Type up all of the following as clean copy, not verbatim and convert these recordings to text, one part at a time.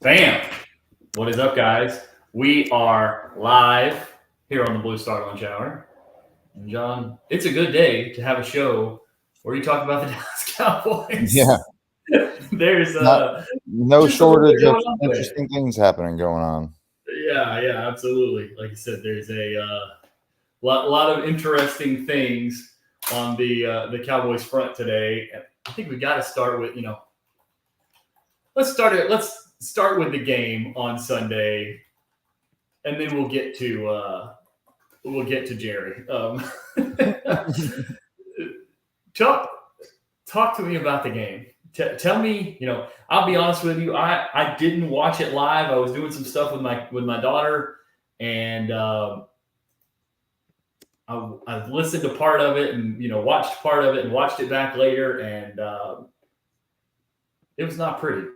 Bam! What is up, guys? We are live here on the Blue Star Lunch Hour. And John, it's a good day to have a show where you talk about the Dallas Yeah, Cowboys. There's not no just a little shortage bit of going on today. interesting things happening going on. Yeah, absolutely. Like you said, there's a lot of interesting things on the Cowboys front today. And I think we got to start with let's start with the game on Sunday, and then we'll get to Jerry. talk talk to me about the game. Tell me, I'll be honest with you. I didn't watch it live. I was doing some stuff with my daughter, and I listened to part of it, and watched part of it, and watched it back later, and it was not pretty.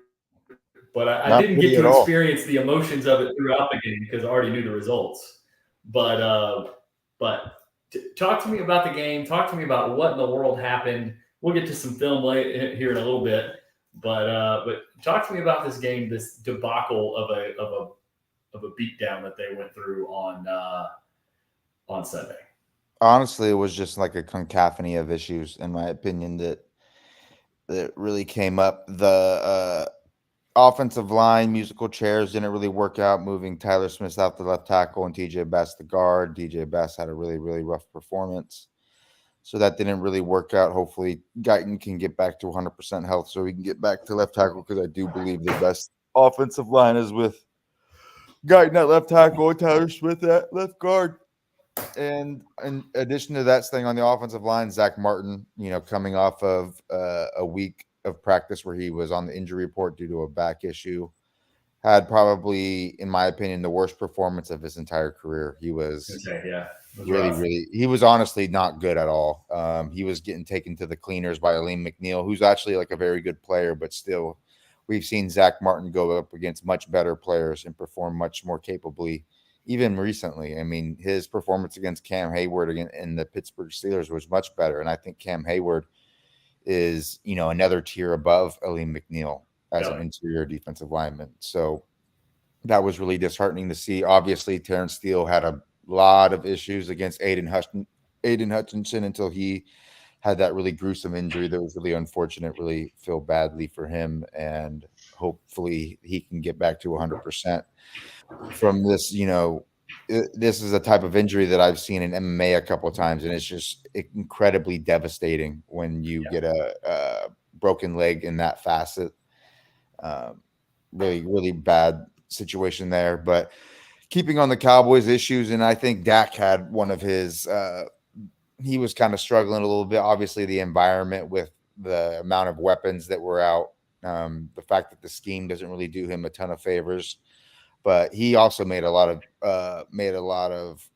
But I didn't get to Not pretty at experience all. the emotions of it throughout the game because I already knew the results. But talk to me about the game. Talk to me about what in the world happened. We'll get to some film here in a little bit, but talk to me about this game, this debacle of a beatdown that they went through on Sunday. Honestly, it was just like a cacophony of issues, in my opinion, that really came up. The offensive line musical chairs didn't really work out. Moving Tyler Smith out the left tackle and TJ Bass the guard. DJ Bass had a really rough performance, so that didn't really work out. Hopefully, Guyton can get back to 100% health, so we can get back to left tackle, because I do believe the best offensive line is with Guyton at left tackle and Tyler Smith at left guard. And in addition to that, staying on the offensive line, Zach Martin, coming off of a week of practice where he was on the injury report due to a back issue, had probably, in my opinion, the worst performance of his entire career. He was Okay, yeah, it was really, rough. really, he was honestly not good at all. He was getting taken to the cleaners by Aleem McNeil, who's actually like a very good player, but still, we've seen Zach Martin go up against much better players and perform much more capably. Even recently, I mean, his performance against Cam Hayward in the Pittsburgh Steelers was much better, and I think Cam Hayward is, another tier above Aleem McNeil as an Yeah, interior defensive lineman. So that was really disheartening to see. Obviously, Terrence Steele had a lot of issues against Aiden Hutchinson until he had that really gruesome injury that was really unfortunate. Really feel badly for him, and hopefully he can get back to 100% from this. This is a type of injury that I've seen in MMA a couple of times, and it's just incredibly devastating when you get a broken leg in that facet. Um, really bad situation there. But keeping on the Cowboys issues, and I think Dak had one of his. He was kind of struggling a little bit. Obviously, the environment with the amount of weapons that were out, the fact that the scheme doesn't really do him a ton of favors. But he also made a lot of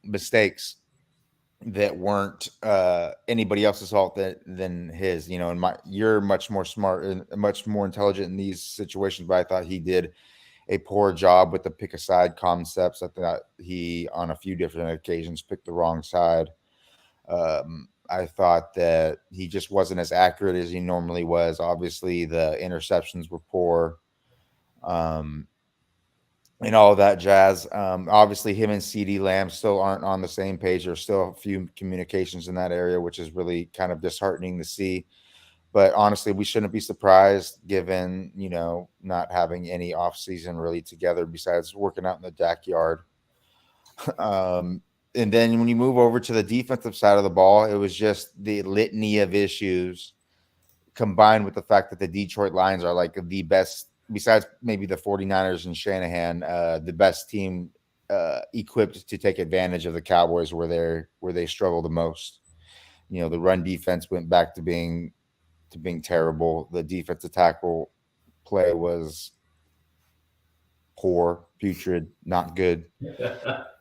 mistakes that weren't anybody else's fault than his. And you're much more smart and much more intelligent in these situations, but I thought he did a poor job with the pick a side concepts. I thought he, on a few different occasions, picked the wrong side. I thought that he just wasn't as accurate as he normally was. Obviously, the interceptions were poor. Um, and all of that jazz. Obviously, him and CD Lamb still aren't on the same page. There's still a few communications in that area, which is really kind of disheartening to see. But honestly, we shouldn't be surprised given, not having any off season really together besides working out in the backyard. um, and then when you move over to the defensive side of the ball, it was just the litany of issues combined with the fact that the Detroit Lions are like the best, besides maybe the 49ers and Shanahan, the best team equipped to take advantage of the Cowboys where they struggle the most. The run defense went back to being terrible. The defensive tackle play was poor, putrid, not good.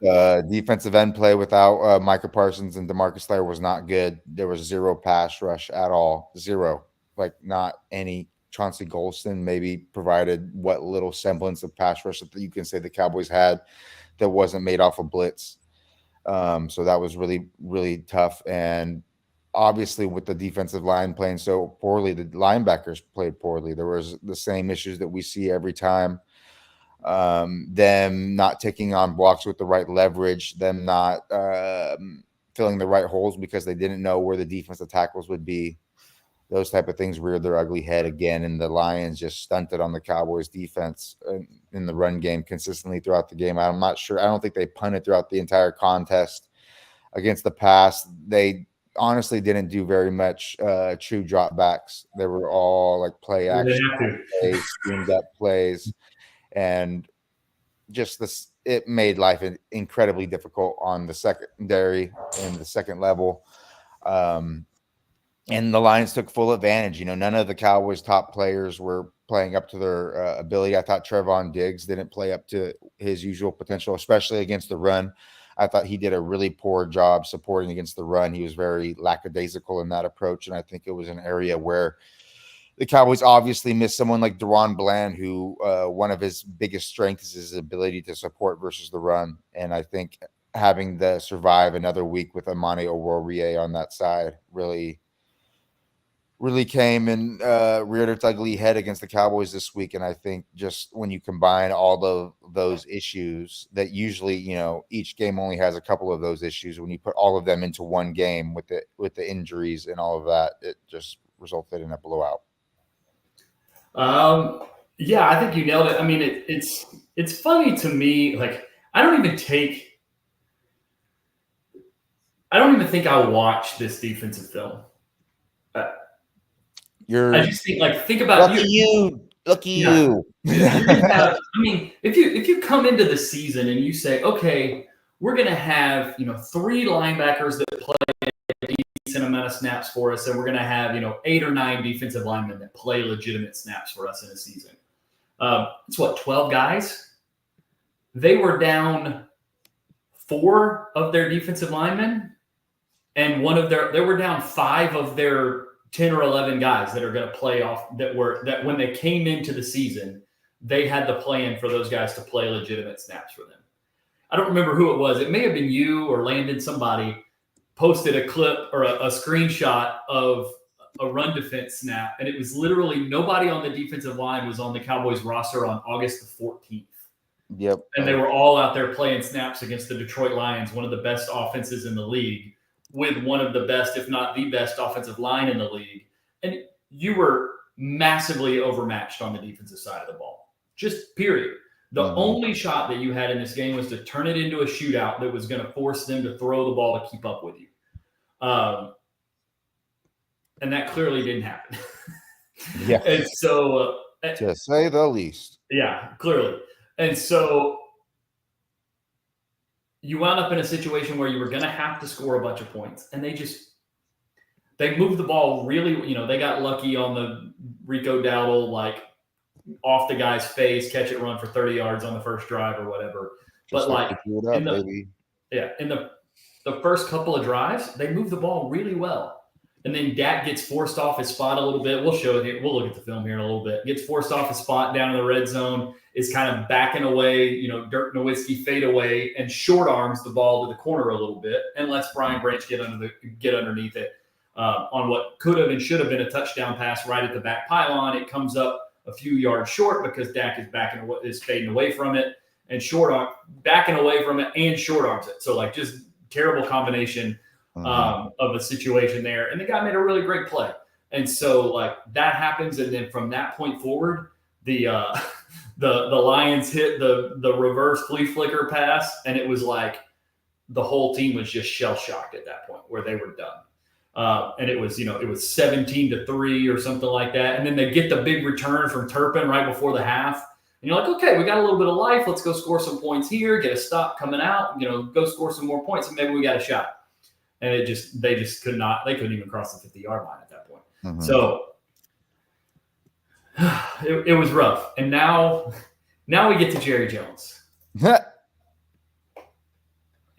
Defensive end play without Micah Parsons and Demarcus Slayer was not good. There was zero pass rush at all. Zero. Like, not any. Chauncey Golston maybe provided what little semblance of pass rush that you can say the Cowboys had that wasn't made off of blitz. So that was really, really tough. And obviously with the defensive line playing so poorly, the linebackers played poorly. There was the same issues that we see every time. Them not taking on blocks with the right leverage, them not filling the right holes because they didn't know where the defensive tackles would be. Those type of things reared their ugly head again, and the Lions just stunted on the Cowboys defense in the run game consistently throughout the game. I'm not sure. I don't think they punted throughout the entire contest against the pass. They honestly didn't do very much true dropbacks. They were all like play action plays, schemed up plays, and just this. It made life incredibly difficult on the secondary and the second level. And the Lions took full advantage. You know, none of the Cowboys' top players were playing up to their ability. I thought Trevon Diggs didn't play up to his usual potential, especially against the run. I thought he did a really poor job supporting against the run. He was very lackadaisical in that approach, and I think it was an area where the Cowboys obviously missed someone like Deron Bland, who one of his biggest strengths is his ability to support versus the run. And I think having to survive another week with Amani Oruwariye on that side really came and reared its ugly head against the Cowboys this week. And I think just when you combine all of those issues that usually, you know, each game only has a couple of those issues. When you put all of them into one game with the injuries and all of that, it just resulted in a blowout. Yeah, I think you nailed it. I mean, it's funny to me. Like, I don't even think I watch this defensive film. I just think about lucky you. I mean, if you come into the season and you say, okay, we're going to have 3 linebackers that play a decent amount of snaps for us, and we're going to have 8 or 9 defensive linemen that play legitimate snaps for us in a season. It's 12 guys. They were down 4 of their defensive linemen, and they were down 5 of their 10 or 11 guys that are going to play off that when they came into the season, they had the plan for those guys to play legitimate snaps for them. I don't remember who it was. It may have been you or Landon. Somebody posted a clip or a screenshot of a run defense snap, and it was literally nobody on the defensive line was on the Cowboys roster on August the 14th. Yep. And they were all out there playing snaps against the Detroit Lions, one of the best offenses in the league, with one of the best, if not the best, offensive line in the league. And you were massively overmatched on the defensive side of the ball. Just period. The only shot that you had in this game was to turn it into a shootout that was going to force them to throw the ball to keep up with you. And that clearly didn't happen. Yeah. And so to say the least. Yeah, clearly. And so you wound up in a situation where you were going to have to score a bunch of points, and they moved the ball really. They got lucky on the Rico Dowdle, like off the guy's face, catch it, run for 30 yards on the first drive or whatever. Just but baby. In the first couple of drives, they moved the ball really well. And then Dak gets forced off his spot a little bit. We'll show it here. We'll look at the film here in a little bit. Gets forced off his spot down in the red zone, is kind of backing away, Dirk Nowitzki fade away and short arms the ball to the corner a little bit and lets Brian Branch get underneath it on what could have and should have been a touchdown pass right at the back pylon. It comes up a few yards short because Dak is fading away from it and backing away from it and short arms it. So just terrible combination of a situation there. And the guy made a really great play. And so that happens. And then from that point forward, the Lions hit the reverse flea flicker pass. And it was like the whole team was just shell shocked at that point where they were done. And it was 17-3 or something like that. And then they get the big return from Turpin right before the half. And you're like, okay, we got a little bit of life. Let's go score some points here, get a stop coming out, go score some more points, and maybe we got a shot. And they just could not. They couldn't even cross the 50-yard line at that point. So it was rough. And now we get to Jerry Jones. And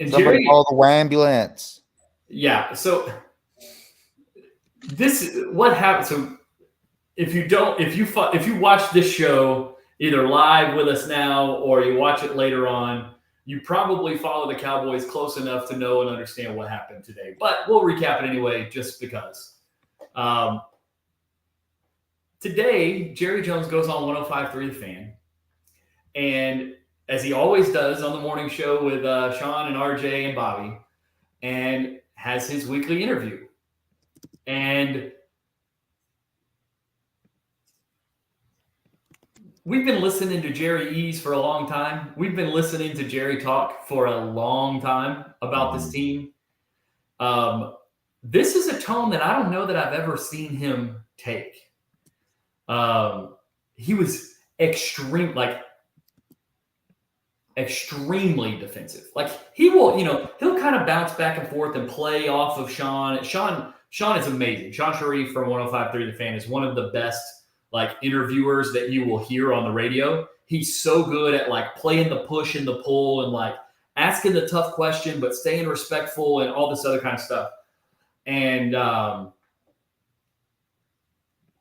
Somebody call the ambulance. Yeah. So what happened. So if you watch this show either live with us now or you watch it later on, you probably follow the Cowboys close enough to know and understand what happened today. But we'll recap it anyway, just because. Um, Today, Jerry Jones goes on 105.3 The Fan, and as he always does on the morning show with Sean and RJ and Bobby, and has his weekly interview. And we've been listening to Jerry Ease for a long time. We've been listening to Jerry talk for a long time about this team. This is a tone that I don't know that I've ever seen him take. He was extremely defensive. Like he will, he'll kind of bounce back and forth and play off of Sean. Sean is amazing. Sean Sharif from 105.3 The Fan is one of the best interviewers that you will hear on the radio. He's so good at playing the push and the pull and asking the tough question, but staying respectful and all this other kind of stuff. And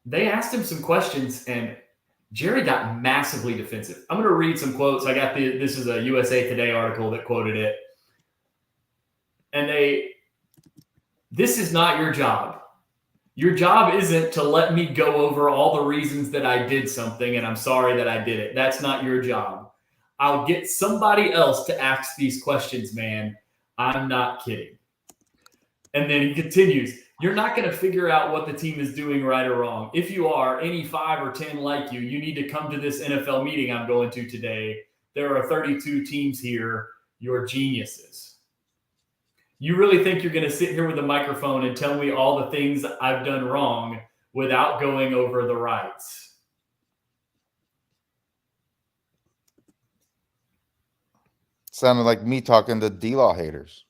they asked him some questions, and Jerry got massively defensive. I'm going to read some quotes. I got this is a USA Today article that quoted it. And this is not your job. Your job isn't to let me go over all the reasons that I did something and I'm sorry that I did it. That's not your job. I'll get somebody else to ask these questions, man. I'm not kidding. And then he continues, you're not going to figure out what the team is doing right or wrong. If you are, any 5 or 10 like you need to come to this NFL meeting I'm going to today. There are 32 teams here. You're geniuses. You really think you're going to sit here with a microphone and tell me all the things I've done wrong without going over the rights? Sounded like me talking to D-Law haters.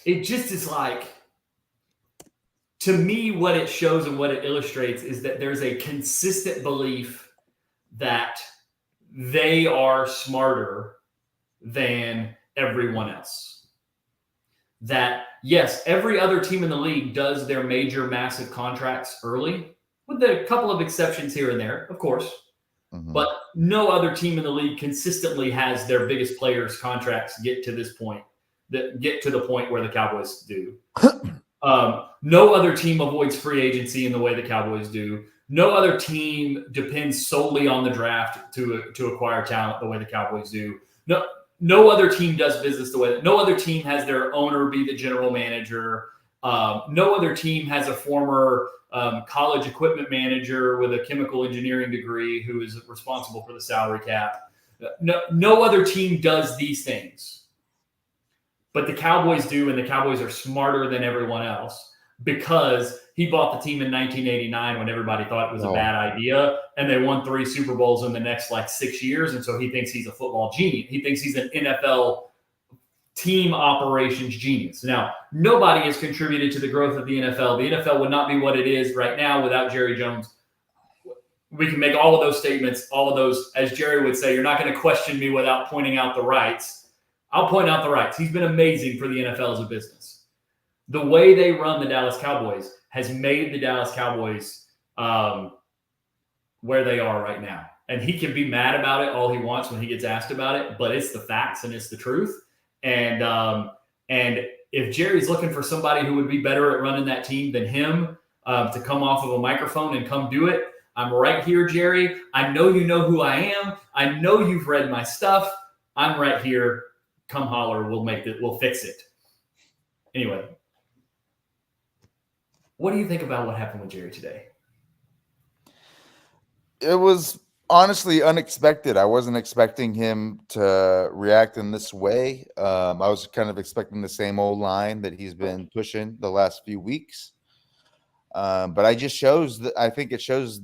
It just is to me, what it shows and what it illustrates is that there's a consistent belief that they are smarter than everyone else. That, yes, every other team in the league does their major, massive contracts early, with a couple of exceptions here and there, of course. Mm-hmm. But no other team in the league consistently has their biggest players' contracts get to this point. That get to the point where the Cowboys do. No other team avoids free agency in the way the Cowboys do. No other team depends solely on the draft to acquire talent the way the Cowboys do. No other team does business the way that. No other team has their owner be the general manager. No other team has a former college equipment manager with a chemical engineering degree who is responsible for the salary cap. No other team does these things. But the Cowboys do, and the Cowboys are smarter than everyone else because he bought the team in 1989 when everybody thought it was a bad idea, and they won 3 Super Bowls in the next 6 years, and so he thinks he's a football genius. He thinks he's an NFL team operations genius. Now, nobody has contributed to the growth of the NFL. The NFL would not be what it is right now without Jerry Jones. We can make all of those statements, all of those, as Jerry would say, you're not going to question me without pointing out the rights. I'll point out the rights. He's been amazing for the NFL as a business. The way they run the Dallas Cowboys has made the Dallas Cowboys where they are right now. And he can be mad about it all he wants when he gets asked about it, but it's the facts and it's the truth. And if Jerry's looking for somebody who would be better at running that team than him to come off of a microphone and come do it, I'm right here, Jerry. I know you know who I am. I know you've read my stuff. I'm right here. Come holler, we'll fix it. Anyway, what do you think about what happened with Jerry today? It was honestly unexpected. I wasn't expecting him to react in this way. I was kind of expecting the same old line that he's been pushing the last few weeks. But I think it shows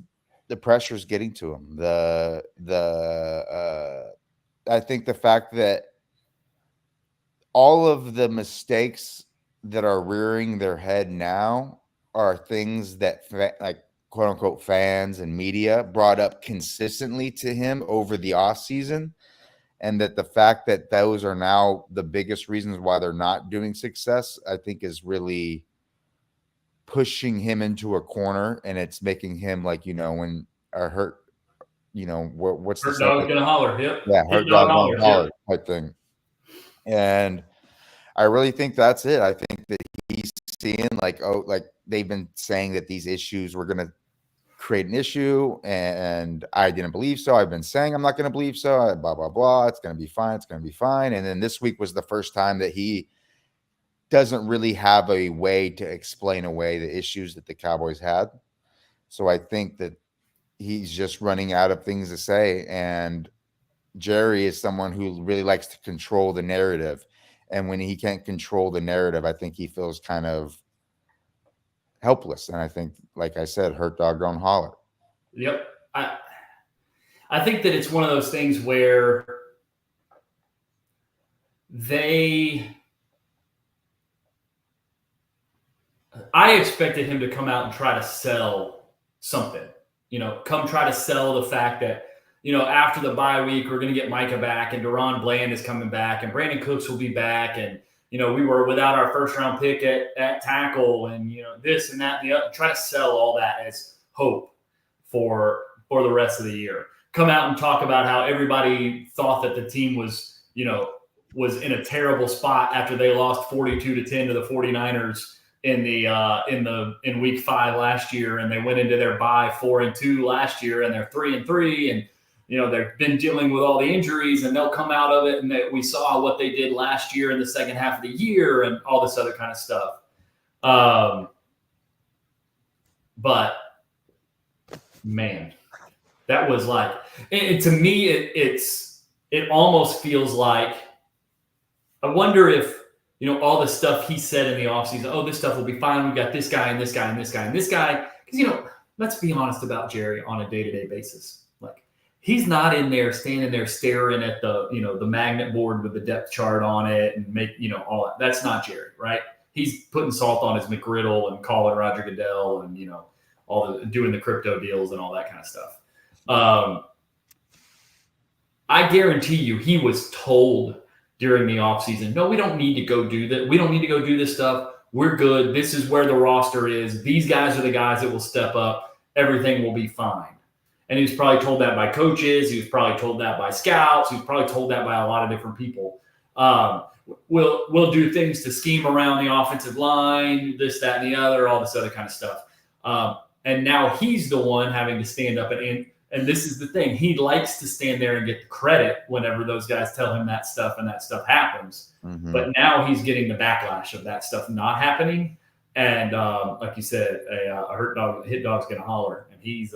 the pressure's getting to him. I think the fact that all of the mistakes that are rearing their head now are things that quote unquote fans and media brought up consistently to him over the off season. And that the fact that those are now the biggest reasons why they're not doing success, I think is really pushing him into a corner. And it's making him when what's the Hurt dog's saying? gonna holler. Yep. Yeah, Hit hurt dog dog gonna holler. holler Yep. type thing. And I really think that's it. I think that he's seeing like they've been saying that these issues were gonna create an issue, and I didn't believe so. I've been saying I'm not gonna believe so. Blah blah blah. It's gonna be fine. It's gonna be fine. And then this week was the first time that he doesn't really have a way to explain away the issues that the Cowboys had. So I think that he's just running out of things to say. And Jerry is someone who really likes to control the narrative. And when he can't control the narrative, I think he feels kind of helpless. And I think, like I said, hurt dog don't holler. Yep. I think that it's one of those things where I expected him to come out and try to sell something, come try to sell the fact that, after the bye week, we're going to get Micah back and Deron Bland is coming back and Brandon Cooks will be back. And, we were without our first round pick at tackle and, this and that and the other. Try to sell all that as hope for the rest of the year. Come out and talk about how everybody thought that the team was, was in a terrible spot after they lost 42-10 to the 49ers in week 5 last year, and they went into their bye 4-2 last year, and they're 3-3, and they've been dealing with all the injuries, and they'll come out of it, and we saw what they did last year in the second half of the year, and all this other kind of stuff. But man, that was like, and to me, it almost feels like, I wonder if, all the stuff he said in the offseason, oh, this stuff will be fine. We got this guy and this guy and this guy and this guy. Because, let's be honest about Jerry on a day-to-day basis. Like, he's not in there standing there staring at the, the magnet board with the depth chart on it and all that. That's not Jerry, right? He's putting salt on his McGriddle and calling Roger Goodell and, doing the crypto deals and all that kind of stuff. I guarantee you he was told during the offseason, no, we don't need to go do that. We don't need to go do this stuff. We're good. This is where the roster is. These guys are the guys that will step up. Everything will be fine. And he was probably told that by coaches. He was probably told that by scouts. He was probably told that by a lot of different people. We'll do things to scheme around the offensive line, this, that, and the other, all this other kind of stuff. And now he's the one having to stand up and this is the thing. He likes to stand there and get the credit whenever those guys tell him that stuff and that stuff happens. Mm-hmm. But now he's getting the backlash of that stuff not happening. And like you said, a hit dog's going to holler. And he's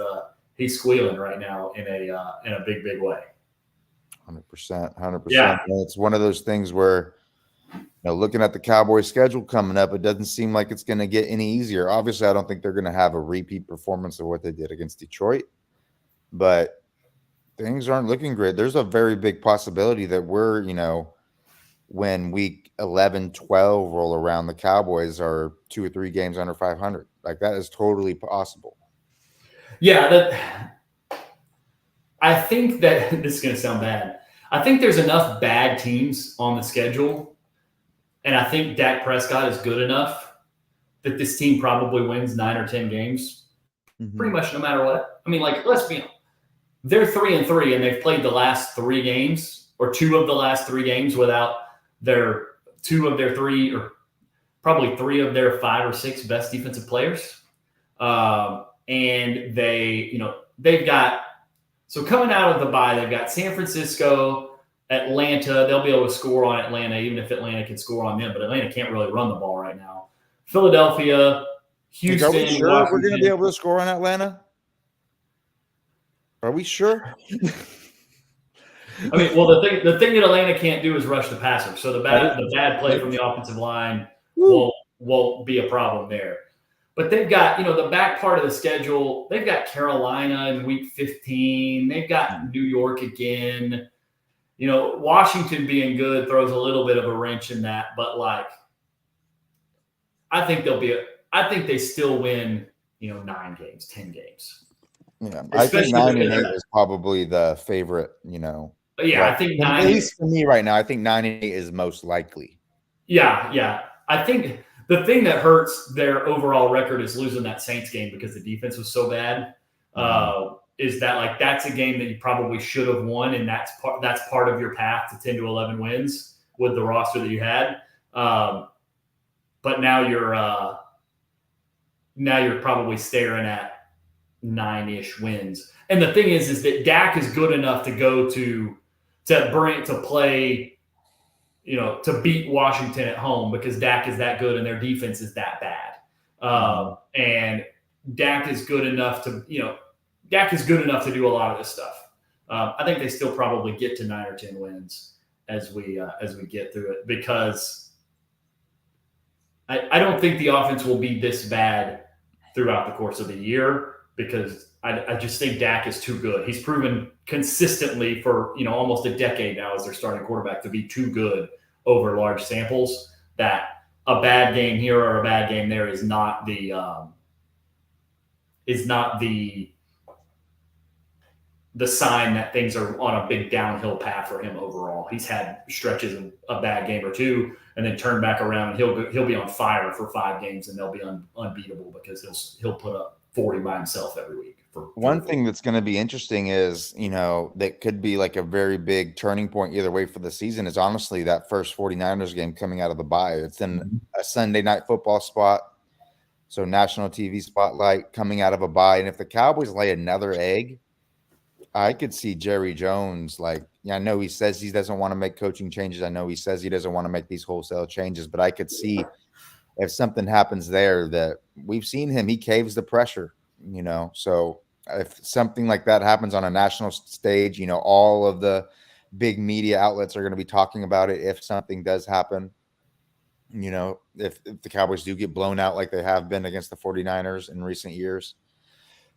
squealing right now in a big, big way. 100%. Yeah. And it's one of those things where, looking at the Cowboys schedule coming up, it doesn't seem like it's going to get any easier. Obviously, I don't think they're going to have a repeat performance of what they did against Detroit. But things aren't looking great. There's a very big possibility that we're, when week 11, 12 roll around, the Cowboys are 2 or 3 games under 500. Like, that is totally possible. Yeah, I think that this is going to sound bad. I think there's enough bad teams on the schedule, and I think Dak Prescott is good enough that this team probably wins 9 or 10 games, pretty much no matter what. I mean, like, let's be honest. They're 3-3, and they've played the last 3 games or 2 of the last 3 games without their 2 of their 3 or probably 3 of their 5 or 6 best defensive players. And they've got, so coming out of the bye, they've got San Francisco, Atlanta. They'll be able to score on Atlanta, even if Atlanta can score on them, but Atlanta can't really run the ball right now. Philadelphia, Houston. Are we sure we're going to be able to score on Atlanta? Are we sure? I mean, well, the thing that Atlanta can't do is rush the passer. So the bad play from the offensive line won't be a problem there. But they've got, the back part of the schedule. They've got Carolina in week 15. They've got New York again. Washington being good throws a little bit of a wrench in that. But I think they still win, 9 games, 10 games. Yeah, I think 9 and 8 is probably the favorite, Yeah, right? I think 9. At least for me right now, I think 9 and 8 is most likely. Yeah. I think the thing that hurts their overall record is losing that Saints game because the defense was so bad. is that like that's a game that you probably should have won, and that's part of your path to 10 to 11 wins with the roster that you had. But now you're probably staring at 9-ish wins. And the thing is that Dak is good enough to go to play, to beat Washington at home because Dak is that good and their defense is that bad. And Dak is good enough to do a lot of this stuff. I think they still probably get to 9 or 10 wins as we get through it, because I don't think the offense will be this bad throughout the course of the year, because I just think Dak is too good. He's proven consistently for almost a decade now as their starting quarterback to be too good over large samples, that a bad game here or a bad game there is not the sign that things are on a big downhill path for him overall. He's had stretches of a bad game or two and then turn back around, and he'll be on fire for 5 games and they'll be unbeatable because he'll put up 40 by himself every week. One thing that's going to be interesting is, that could be like a very big turning point either way for the season is honestly that first 49ers game coming out of the bye. It's in a Sunday night football spot. So national TV spotlight coming out of a bye. And if the Cowboys lay another egg, I could see Jerry Jones, I know he says he doesn't want to make coaching changes. I know he says he doesn't want to make these wholesale changes, but I could see if something happens there that we've seen him, he caves the pressure, So if something like that happens on a national stage, all of the big media outlets are going to be talking about it. If something does happen, if the Cowboys do get blown out like they have been against the 49ers in recent years.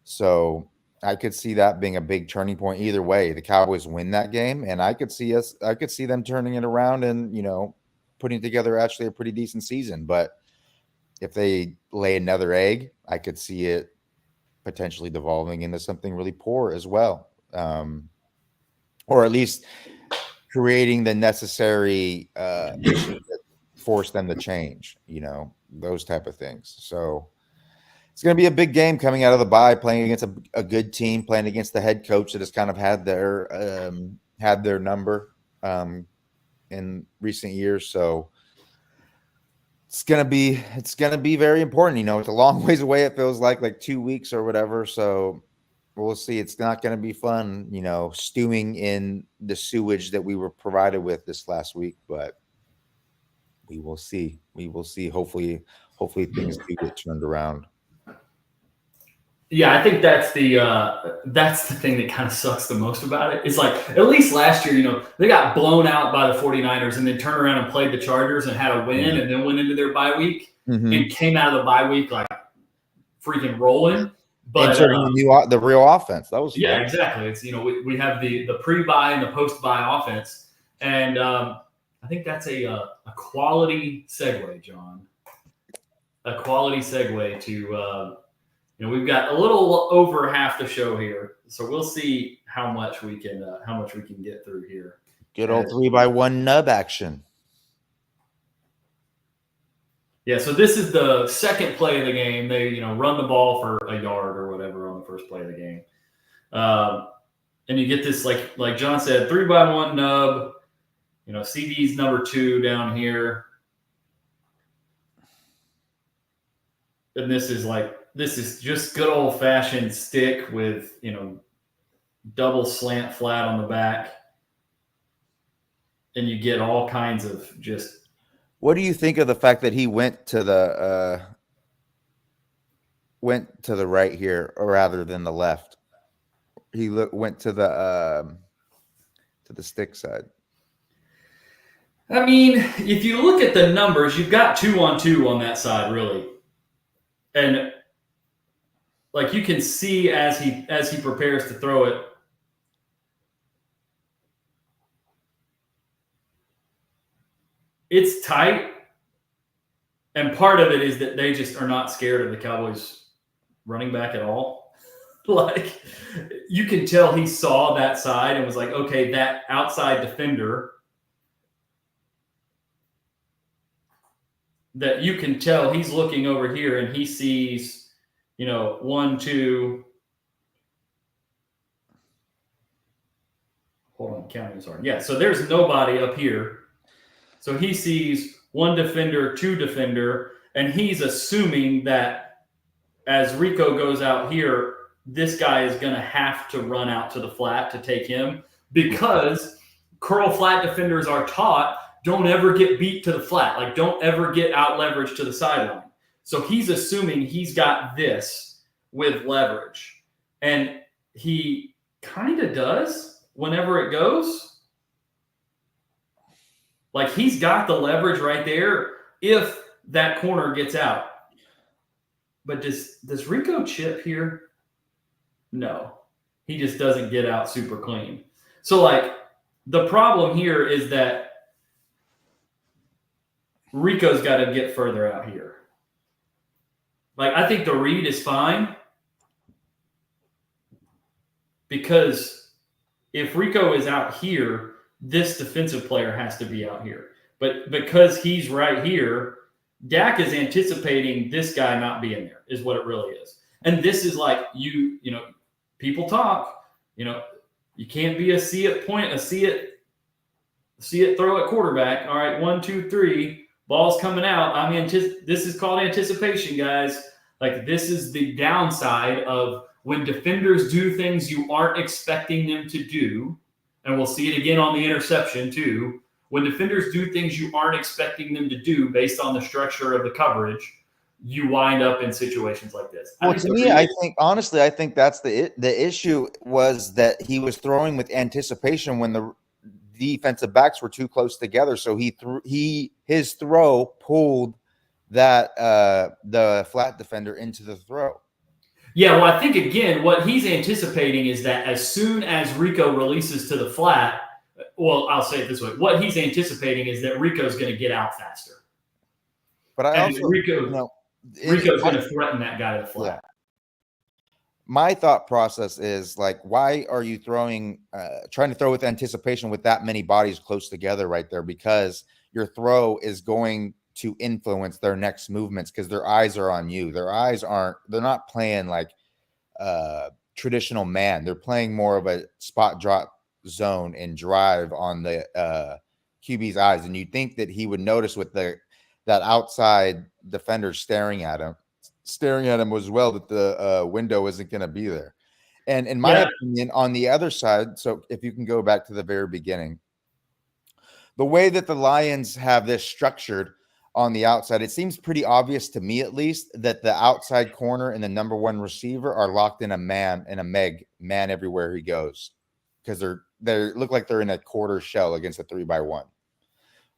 So I could see that being a big turning point either way. The Cowboys win that game, and I could see them turning it around and, putting together actually a pretty decent season. But if they lay another egg, I could see it potentially devolving into something really poor as well. Or at least creating the necessary issues that force them to change, those type of things. So it's going to be a big game coming out of the bye, playing against a good team, playing against the head coach that has kind of had their number in recent years. So it's going to be very important. It's a long ways away. It feels like 2 weeks or whatever. So we'll see. It's not going to be fun, stewing in the sewage that we were provided with this last week, but we will see. We will see. Hopefully things do get turned around. Yeah, I think that's the thing that kind of sucks the most about it. It's like, at least last year, they got blown out by the 49ers and then turned around and played the Chargers and had a win and then went into their bye week and came out of the bye week like freaking rolling. But the real offense. That was fun. Yeah, exactly. It's we have the pre-bye and the post-bye offense, and I think that's a quality segue, John. A quality segue to. We've got a little over half the show here, so we'll see how much we can get through here. Good old 3x1 nub action. Yeah, so this is the second play of the game. They run the ball for a yard or whatever on the first play of the game, and you get this like John said, 3x1 nub. CD's number 2 down here, and this is just good old fashioned stick with, double slant flat on the back. And you get all kinds of just. What do you think of the fact that he went to the right here rather than the left? He went to the stick side. I mean, if you look at the numbers, you've got 2-on-2 on that side, really. And you can see as he prepares to throw it, it's tight. And part of it is that they just are not scared of the Cowboys running back at all. You can tell he saw that side and was like, okay, that outside defender, that you can tell he's looking over here and he sees, 1, 2, counting is hard. Yeah, so there's nobody up here. So he sees one defender, two defender, and he's assuming that as Rico goes out here, this guy is going to have to run out to the flat to take him because curl flat defenders are taught don't ever get beat to the flat. Like, don't ever get out leveraged to the sideline. So he's assuming he's got this with leverage. And he kind of does whenever it goes. Like, he's got the leverage right there if that corner gets out. But does Rico chip here? No. He just doesn't get out super clean. So, like, the problem here is that Rico's got to get further out here. Like, I think the read is fine because if Rico is out here, this defensive player has to be out here. But because he's right here, Dak is anticipating this guy not being there is what it really is. And this is like you know, people talk, you know, you can't be a see it throw at quarterback. All right, 1, 2, 3. Ball's coming out. This is called anticipation, guys. Like, this is the downside of when defenders do things you aren't expecting them to do. And we'll see it again on the interception too. When defenders do things you aren't expecting them to do based on the structure of the coverage, you wind up in situations like this. Well, to me, I think that's the issue was that he was throwing with anticipation when the defensive backs were too close together. So his throw pulled that the flat defender into the throw. Yeah, well, I think again what he's anticipating is that as soon as Rico releases to the flat, well, I'll say it this way: what he's anticipating is that Rico's going to get out faster. But Rico's going to threaten that guy to the flat. Yeah. My thought process is like, why are you trying to throw with anticipation with that many bodies close together right there? Because your throw is going to influence their next movements because their eyes are on you. They're not playing like traditional man. They're playing more of a spot drop zone and drive on the QB's eyes. And you'd think that he would notice with that outside defender staring at him as well, that the window isn't going to be there. And in my opinion, on the other side, so if you can go back to the very beginning, the way that the Lions have this structured on the outside, it seems pretty obvious to me, at least, that the outside corner and the number one receiver are locked in a man everywhere he goes, because they look like they're in a quarter shell against a 3-by-1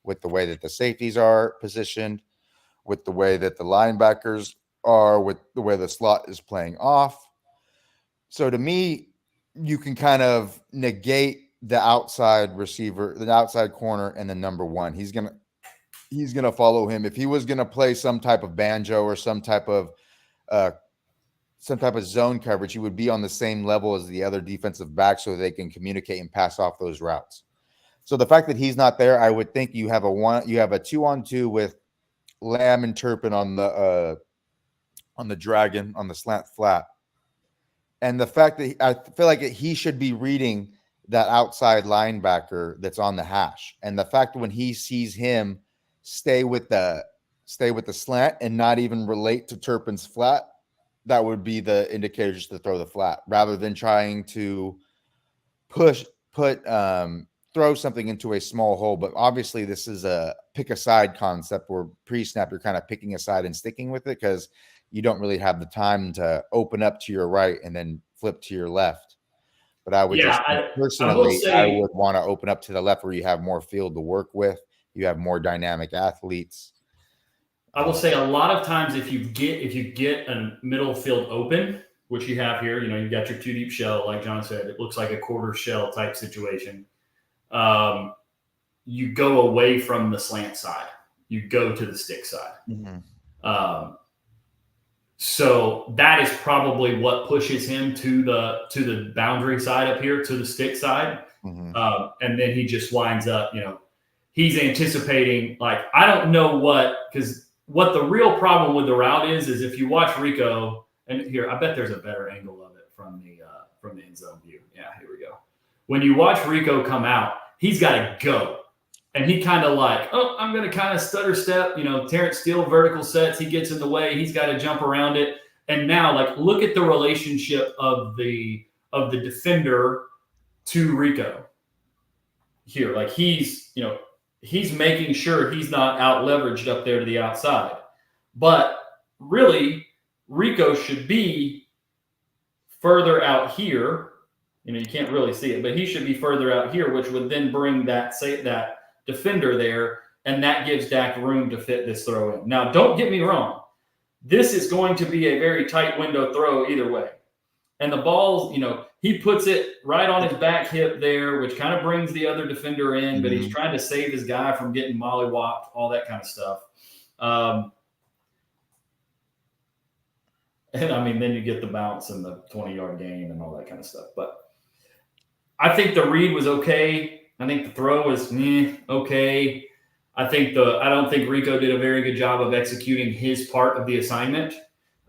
with the way that the safeties are positioned, with the way that the linebackers are, with the way the slot is playing off. So to me, you can kind of negate the outside receiver, the outside corner, and the number one. He's gonna follow him. If he was gonna play some type of banjo or some type of zone coverage, he would be on the same level as the other defensive back so they can communicate and pass off those routes. So the fact that he's not there, I would think you have a 2-on-2 with Lamb and Turpin on the dragon on the slant flat. And the fact that I feel like he should be reading that outside linebacker that's on the hash. And the fact that when he sees him stay with the slant and not even relate to Turpin's flat, that would be the indicator just to throw the flat rather than trying to throw something into a small hole. But obviously this is a pick a side concept where pre-snap you're kind of picking a side and sticking with it because you don't really have the time to open up to your right and then flip to your left. But I would I would want to open up to the left where you have more field to work with. You have more dynamic athletes. I will say a lot of times if you get a middle field open, which you have here, you've got your 2 deep shell, like John said, it looks like a quarter shell type situation. You go away from the slant side. You go to the stick side. Mm-hmm. So that is probably what pushes him to the boundary side up here, to the stick side. Mm-hmm. And then he just winds up, he's anticipating, like, I don't know because what the real problem with the route is if you watch Rico, and here, I bet there's a better angle of it from the end zone view. Yeah, here we go. When you watch Rico come out, he's got to go. And he kind of like, oh, I'm going to kind of stutter step. Terrence Steele vertical sets. He gets in the way. He's got to jump around it. And now, like, look at the relationship of the defender to Rico here. Like, he's making sure he's not out leveraged up there to the outside. But really, Rico should be further out here. You can't really see it, but he should be further out here, which would then bring that defender there, and that gives Dak room to fit this throw in. Now, don't get me wrong. This is going to be a very tight window throw either way. And the ball, he puts it right on his back hip there, which kind of brings the other defender in, but he's trying to save his guy from getting mollywopped, all that kind of stuff. And I mean, then you get the bounce and the 20-yard gain and all that kind of stuff. But I think the read was okay. I think the throw was okay. I don't think Rico did a very good job of executing his part of the assignment.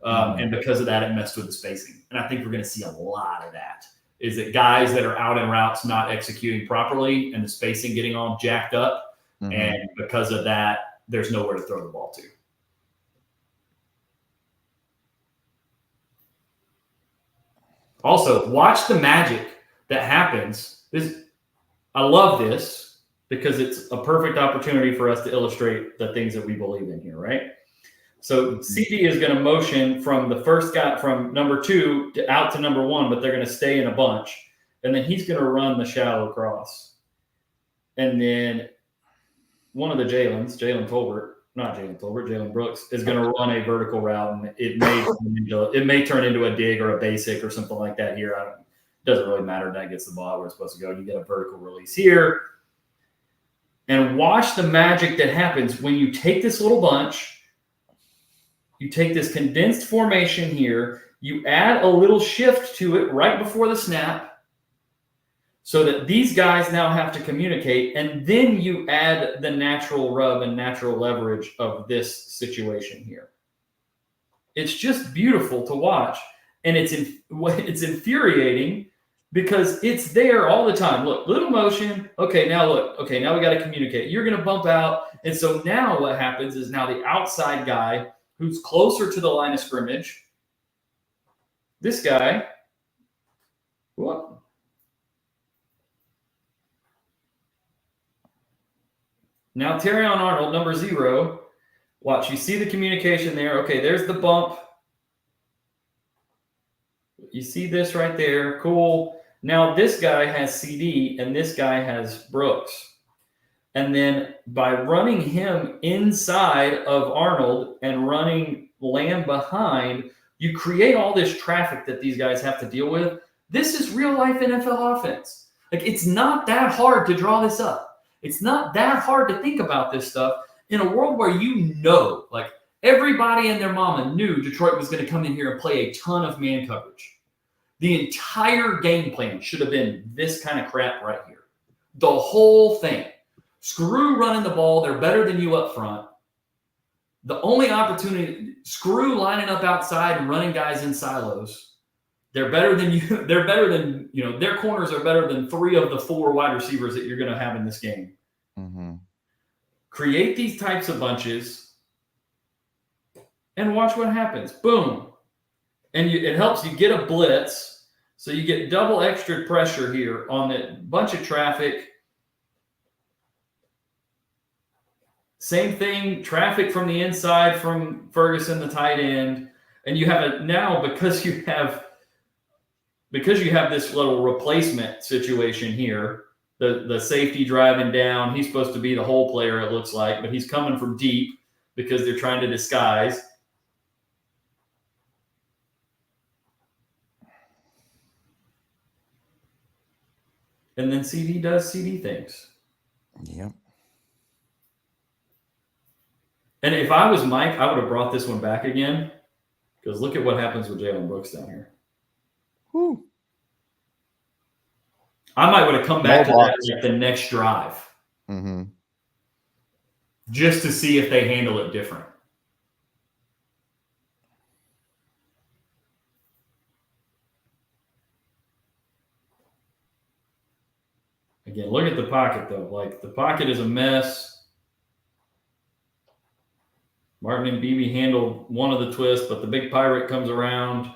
And because of that, it messed with the spacing. And I think we're going to see a lot of that. Is that guys that are out in routes not executing properly and the spacing getting all jacked up. And because of that, there's nowhere to throw the ball to. Also, watch the magic that happens. I love this because it's a perfect opportunity for us to illustrate the things that we believe in here, right? So CD is going to motion from the first guy, from number 2 out to number 1, but they're going to stay in a bunch. And then he's going to run the shallow cross. And then one of the Jalen Brooks is going to run a vertical route, and it may turn into a dig or a basic or something like that here. It doesn't really matter. That gets the ball where it's supposed to go. You get a vertical release here. And watch the magic that happens when you take this little bunch, you take this condensed formation here, you add a little shift to it right before the snap so that these guys now have to communicate, and then you add the natural rub and natural leverage of this situation here. It's just beautiful to watch, and it's infuriating because it's there all the time. Look, little motion. Okay, now look. Okay, now we got to communicate. You're going to bump out, and so now what happens is now the outside guy who's closer to the line of scrimmage, this guy, whoop. Now, Terrion Arnold, number 0. Watch, you see the communication there. Okay, there's the bump. You see this right there. Cool. Now, this guy has CD, and this guy has Brooks. And then by running him inside of Arnold and running Lamb behind, you create all this traffic that these guys have to deal with. This is real-life NFL offense. Like, it's not that hard to draw this up. It's not that hard to think about this stuff in a world where like everybody and their mama knew Detroit was going to come in here and play a ton of man coverage. The entire game plan should have been this kind of crap right here. The whole thing. Screw running the ball. They're better than you up front. The only opportunity, screw lining up outside and running guys in silos. They're better than you. They're better than, their corners are better than 3 of the 4 wide receivers that you're going to have in this game. Create these types of bunches and watch what happens. Boom. And it helps you get a blitz. So you get double extra pressure here on that bunch of traffic. Same thing, traffic from the inside from Ferguson, the tight end. And you have because you have this little replacement situation here, the safety driving down, he's supposed to be the whole player, it looks like, but he's coming from deep because they're trying to disguise. And then CD does CD things. Yep. And if I was Mike, I would have brought this one back again because look at what happens with Jalen Brooks down here. Whew. I might would have come back to that like the next drive just to see if they handle it different. Again, look at the pocket though. Like the pocket is a mess. Martin and Beebe handled one of the twists, but the big pirate comes around.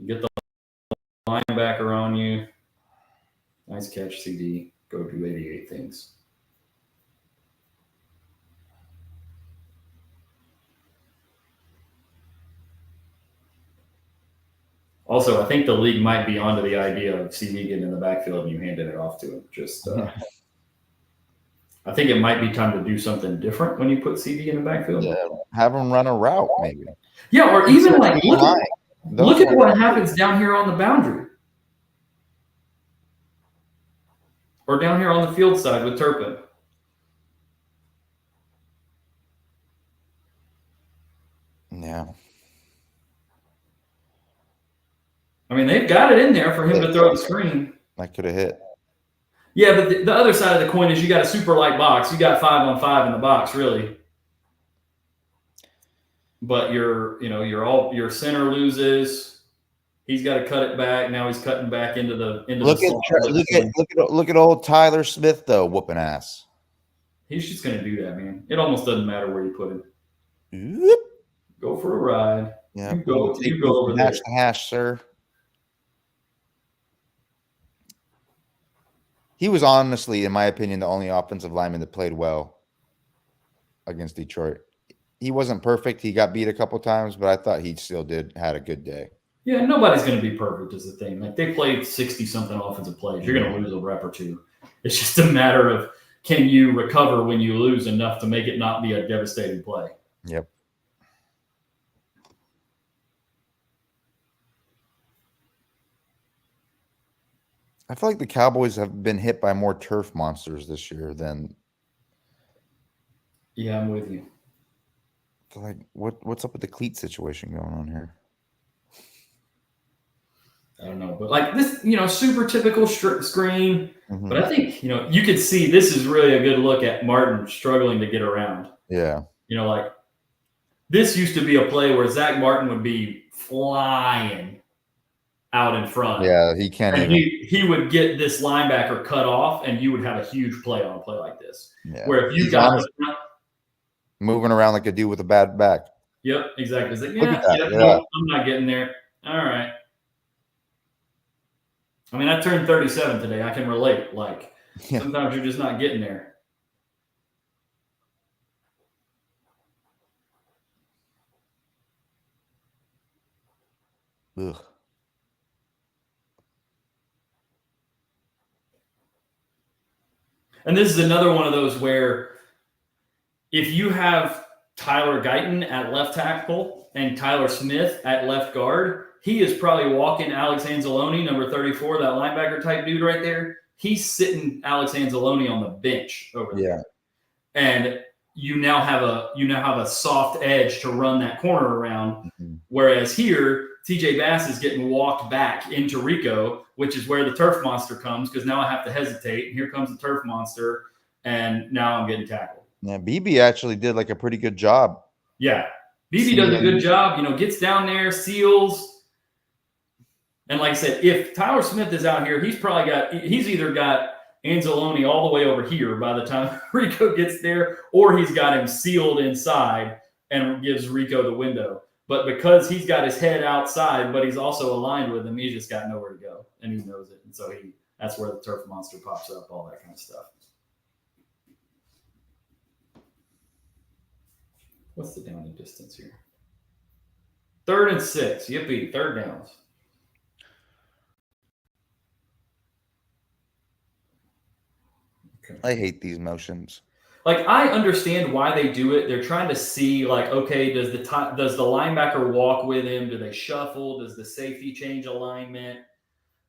Get the linebacker on you. Nice catch, CD. Go do 88 things. Also, I think the league might be onto the idea of CD getting in the backfield and you handing it off to him. I think it might be time to do something different when you put CD in the backfield. Yeah, have him run a route, maybe. Yeah, or even like look at what happens down here on the boundary. Or down here on the field side with Turpin. Yeah. I mean, they've got it in there for him to throw the screen. That could have hit. Yeah, but the other side of the coin is you got a super light box. You got 5-on-5 in the box, really. But your center loses. He's got to cut it back. Now he's cutting back into the look at old Tyler Smith though, whooping ass. He's just going to do that, man. It almost doesn't matter where you put him. Whoop. Go for a ride. Yeah, you go over there. Hash, sir. He was honestly, in my opinion, the only offensive lineman that played well against Detroit. He wasn't perfect. He got beat a couple times, but I thought he still had a good day. Yeah, nobody's going to be perfect is the thing. Like they played 60-something offensive plays. You're going to lose a rep or two. It's just a matter of can you recover when you lose enough to make it not be a devastating play. Yep. I feel like the Cowboys have been hit by more turf monsters this year than. Yeah, I'm with you. Like, what's up with the cleat situation going on here? I don't know, but like this, super typical screen. Mm-hmm. But I think you could see this is really a good look at Martin struggling to get around. Yeah. Like this used to be a play where Zach Martin would be flying out in front. Yeah, he can't and even. He would get this linebacker cut off, and you would have a huge play on a play like this. Yeah. Where if you got moving around like a dude with a bad back. Yep, exactly. It's like, yeah. No, I'm not getting there. All right. I mean, I turned 37 today. I can relate. Like sometimes you're just not getting there. Ugh. And this is another one of those where if you have Tyler Guyton at left tackle and Tyler Smith at left guard, he is probably walking Alex Anzalone, number 34, that linebacker type dude right there. He's sitting Alex Anzalone on the bench over there. And you now have a soft edge to run that corner around. Mm-hmm. Whereas here, TJ Bass is getting walked back into Rico, which is where the turf monster comes, because now I have to hesitate. And here comes the turf monster, and now I'm getting tackled. Yeah, BB actually did like a pretty good job. Yeah, BB does a good job. Gets down there, seals. And like I said, if Tyler Smith is out here, he's either got Anzalone all the way over here by the time Rico gets there, or he's got him sealed inside and gives Rico the window. But because he's got his head outside, but he's also aligned with him, he's just got nowhere to go, and he knows it. And so that's where the turf monster pops up, all that kind of stuff. What's the down and distance here? 3rd and 6. Yippee, 3rd downs. Okay. I hate these motions. Like, I understand why they do it. They're trying to see, like, okay, does the linebacker walk with him? Do they shuffle? Does the safety change alignment?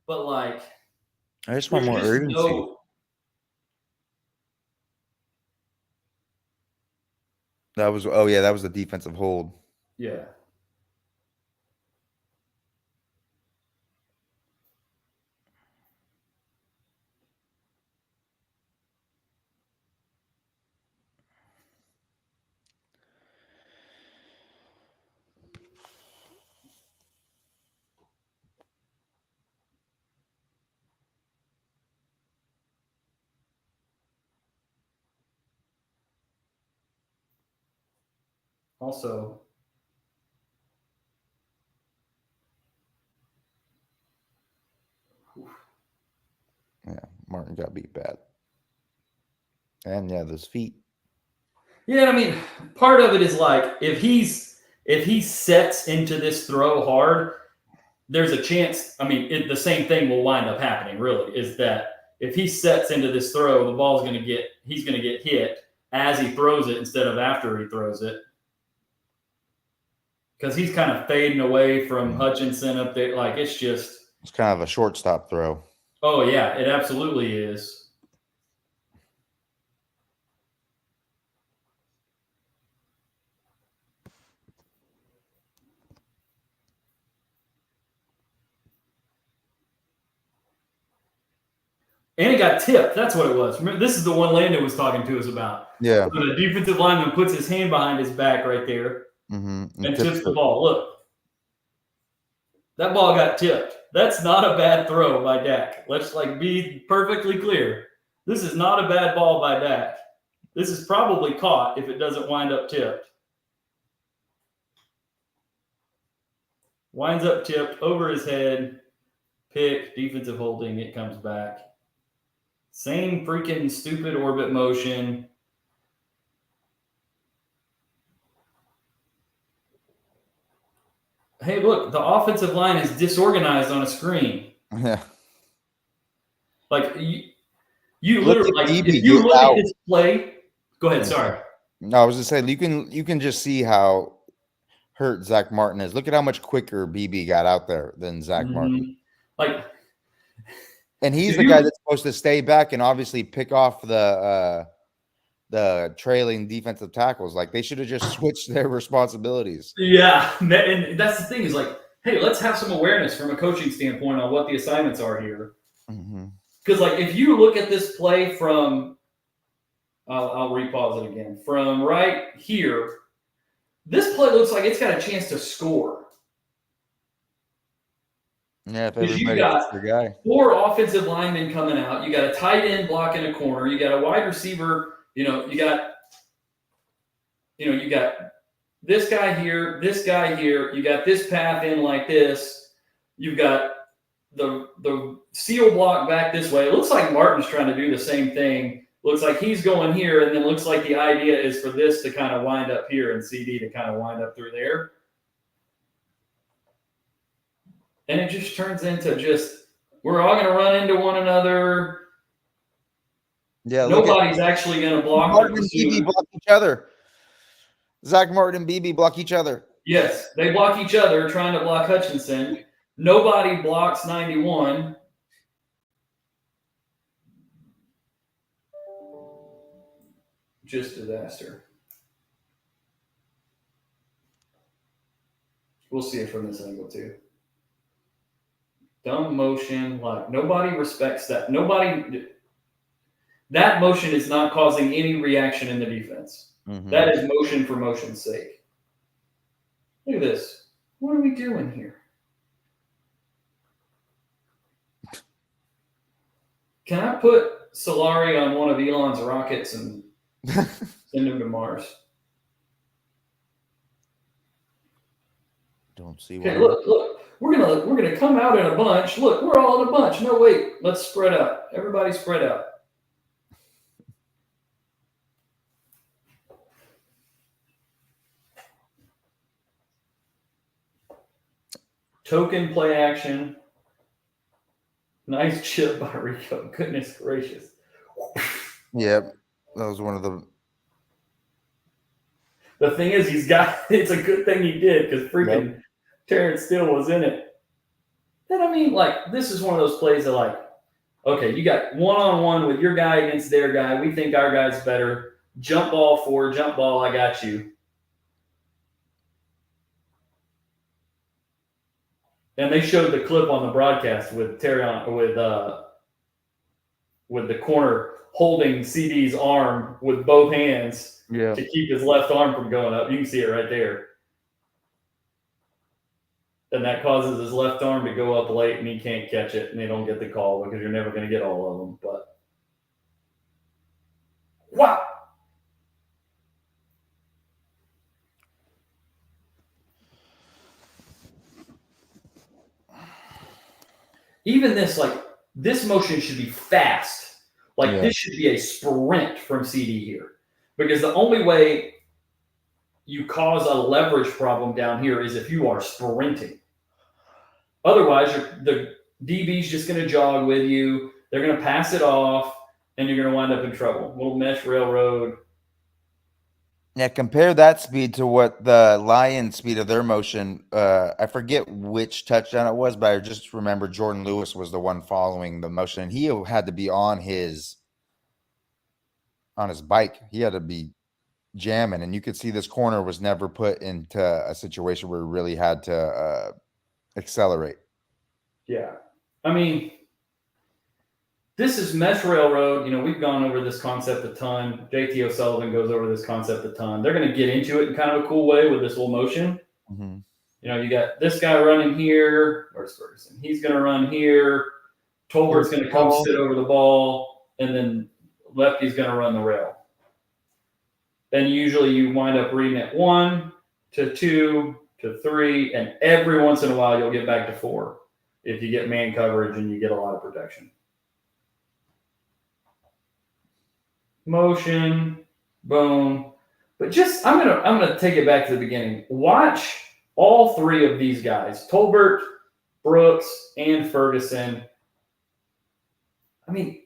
But, like, I just want more urgency. That was the defensive hold. Yeah. Also, Yeah, Martin got beat bad. And yeah, those feet. yeah, I mean, part of it is like if he sets into this throw hard, there's a chance. I mean, the same thing will wind up happening. Really, is that if he sets into this throw, the ball's going to get he's going to get hit as he throws it instead of after he throws it, because he's kind of fading away from Hutchinson up there. Like it's kind of a shortstop throw. Oh yeah, it absolutely is. And it got tipped. That's what it was. Remember, this is the one Landon was talking to us about. Yeah. So the defensive lineman puts his hand behind his back right there and tips the ball. Look, that ball got tipped. That's not a bad throw by Dak. Let's be perfectly clear. This is not a bad ball by Dak. This is probably caught if it doesn't wind up tipped. Winds up tipped over his head. Pick, defensive holding. It comes back. Same freaking stupid orbit motion. Hey, look, the offensive line is disorganized on a screen. Yeah. Like you literally, if you look at this play, go ahead. Sorry. No, I was just saying you can just see how hurt Zach Martin is. Look at how much quicker BB got out there than Zach Martin. And he's the guy that's supposed to stay back and obviously pick off the trailing defensive tackles. Like they should have just switched their responsibilities. Yeah, and that's the thing is hey, let's have some awareness from a coaching standpoint on what the assignments are here. Because if you look at this play from, I'll repause it again, from right here, this play looks like it's got a chance to score. Yeah, if everybody gets their guy. 4 offensive linemen coming out. You got a tight end blocking a corner. You got a wide receiver. You got this guy here, this guy here. You got this path in like this. You've got the seal block back this way. It looks like Martin's trying to do the same thing. Looks like he's going here, and then looks like the idea is for this to kind of wind up here and CD to kind of wind up through there. And it just turns into we're all going to run into one another. Yeah, nobody's actually going to block. Martin and BB block each other. Zach Martin and BB block each other. Yes, they block each other trying to block Hutchinson. Nobody blocks 91. Just disaster. We'll see it from this angle too. Dumb motion, nobody respects that. That motion is not causing any reaction in the defense. That is motion for motion's sake. Look at this. What are we doing here? Can I put Solari on one of Elon's rockets and send him to Mars? Don't see why. Okay, look. We're gonna come out in a bunch. Look, we're all in a bunch. No, wait. Let's spread out. Everybody spread out. Token play action. Nice chip by Rico. Goodness gracious. Yep. That was one of the. The thing is, it's a good thing he did because freaking Terrence Steele was in it. And I mean, this is one of those plays that, okay, you got one-on-one with your guy against their guy. We think our guy's better. Jump ball, I got you. And they showed the clip on the broadcast with with the corner holding CD's arm with both hands to keep his left arm from going up. You can see it right there. And that causes his left arm to go up late, and he can't catch it, and they don't get the call because you're never going to get all of them. But wow. even this motion should be fast. Like this should be a sprint from CD here, because the only way you cause a leverage problem down here is if you are sprinting. Otherwise, the DB's just going to jog with you. They're going to pass it off, and you're going to wind up in trouble. Little mesh railroad. Yeah, compare that speed to what the Lions' speed of their motion. I forget which touchdown it was, but I just remember Jordan Lewis was the one following the motion, and he had to be on his bike. He had to be jamming, and you could see this corner was never put into a situation where he really had to accelerate. Yeah. I mean, this is mesh railroad. We've gone over this concept a ton. JT O'Sullivan goes over this concept a ton. They're going to get into it in kind of a cool way with this little motion. Mm-hmm. You got this guy running here. Where's Ferguson? He's going to run here. Tolbert's going to come sit over the ball, and then lefty's going to run the rail. Then usually you wind up reading it 1 to 2 to 3, and every once in a while you'll get back to 4 if you get man coverage and you get a lot of protection. Motion, boom. But just I'm gonna take it back to the beginning. Watch all 3 of these guys, Tolbert, Brooks, and Ferguson. I mean,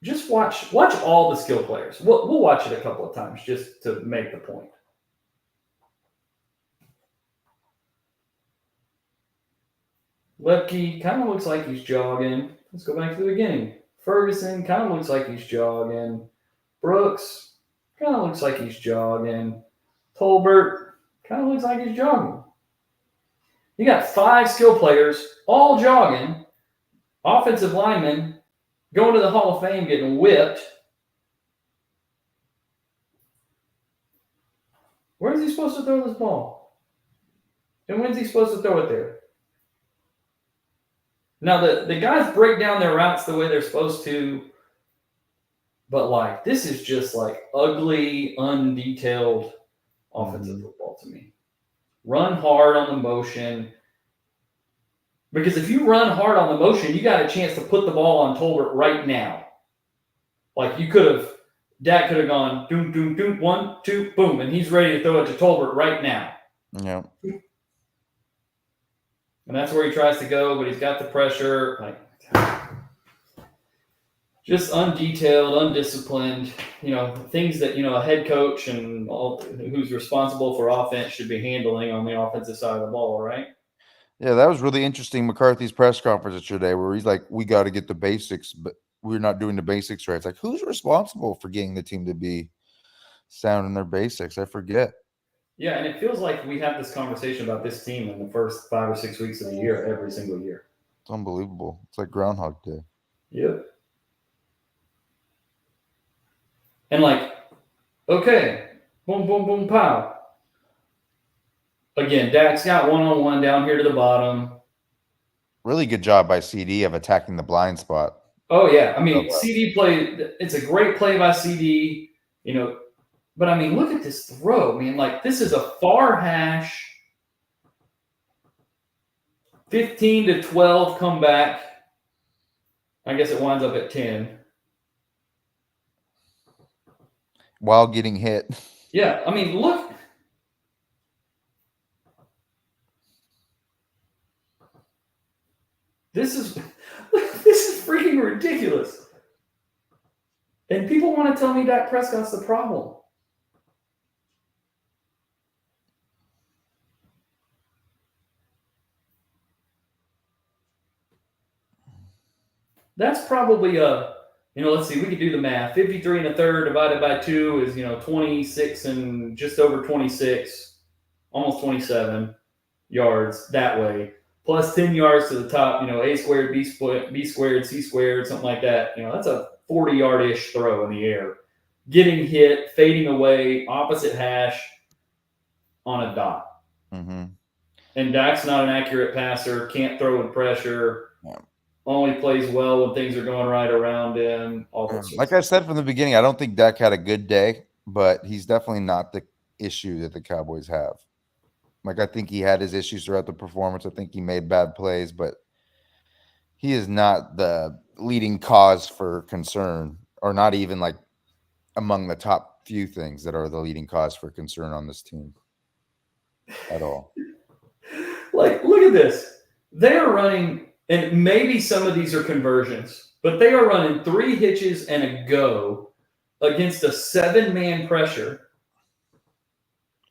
just watch all the skill players. We'll watch it a couple of times just to make the point. Lepke kind of looks like he's jogging. Let's go back to the beginning. Ferguson kind of looks like he's jogging. Brooks kind of looks like he's jogging. Tolbert kind of looks like he's jogging. You got 5 skill players all jogging. Offensive linemen going to the Hall of Fame getting whipped. Where's he supposed to throw this ball? And when's he supposed to throw it there? Now, the guys break down their routes the way they're supposed to, but this is just ugly, undetailed offensive football to me. Run hard on the motion. Because if you run hard on the motion, you got a chance to put the ball on Tolbert right now. Dak could have gone doom, doom, doom, 1, 2, boom, and he's ready to throw it to Tolbert right now. Yeah. And that's where he tries to go, but he's got the pressure. Just undetailed, undisciplined, things that, a head coach and all who's responsible for offense should be handling on the offensive side of the ball, right? Yeah, that was really interesting. McCarthy's press conference today, where he's like, we got to get the basics, but we're not doing the basics right. It's like, who's responsible for getting the team to be sound in their basics? I forget. Yeah, and it feels like we have this conversation about this team in the first 5 or 6 weeks of the year, every single year. It's unbelievable. It's like Groundhog Day. Yep. And okay, boom, boom, boom, pow. Again, Dak's got one-on-one down here to the bottom. Really good job by CD of attacking the blind spot. Oh, yeah. I mean, CD play, it's a great play by CD, but I mean, look at this throw, man. This is a far hash, 15 to 12 comeback. I guess it winds up at 10. While getting hit. Yeah, I mean, look. This is freaking ridiculous. And people want to tell me Dak Prescott's the problem. That's probably let's see, we could do the math. 53 1/3 divided by 2 is, 26 and just over 26, almost 27 yards that way. Plus 10 yards to the top, A squared, B squared, C squared, something like that. That's a 40-yard-ish throw in the air. Getting hit, fading away, opposite hash on a dot. Mm-hmm. And Dak's not an accurate passer, can't throw with pressure. Yeah. Only plays well when things are going right around him. Like I said from the beginning, I don't think Dak had a good day, but he's definitely not the issue that the Cowboys have. I think he had his issues throughout the performance. I think he made bad plays, but he is not the leading cause for concern, or not even like among the top few things that are the leading cause for concern on this team at all. Like, look at this. They are running, and maybe some of these are conversions, but they are running 3 hitches and a go against a 7-man pressure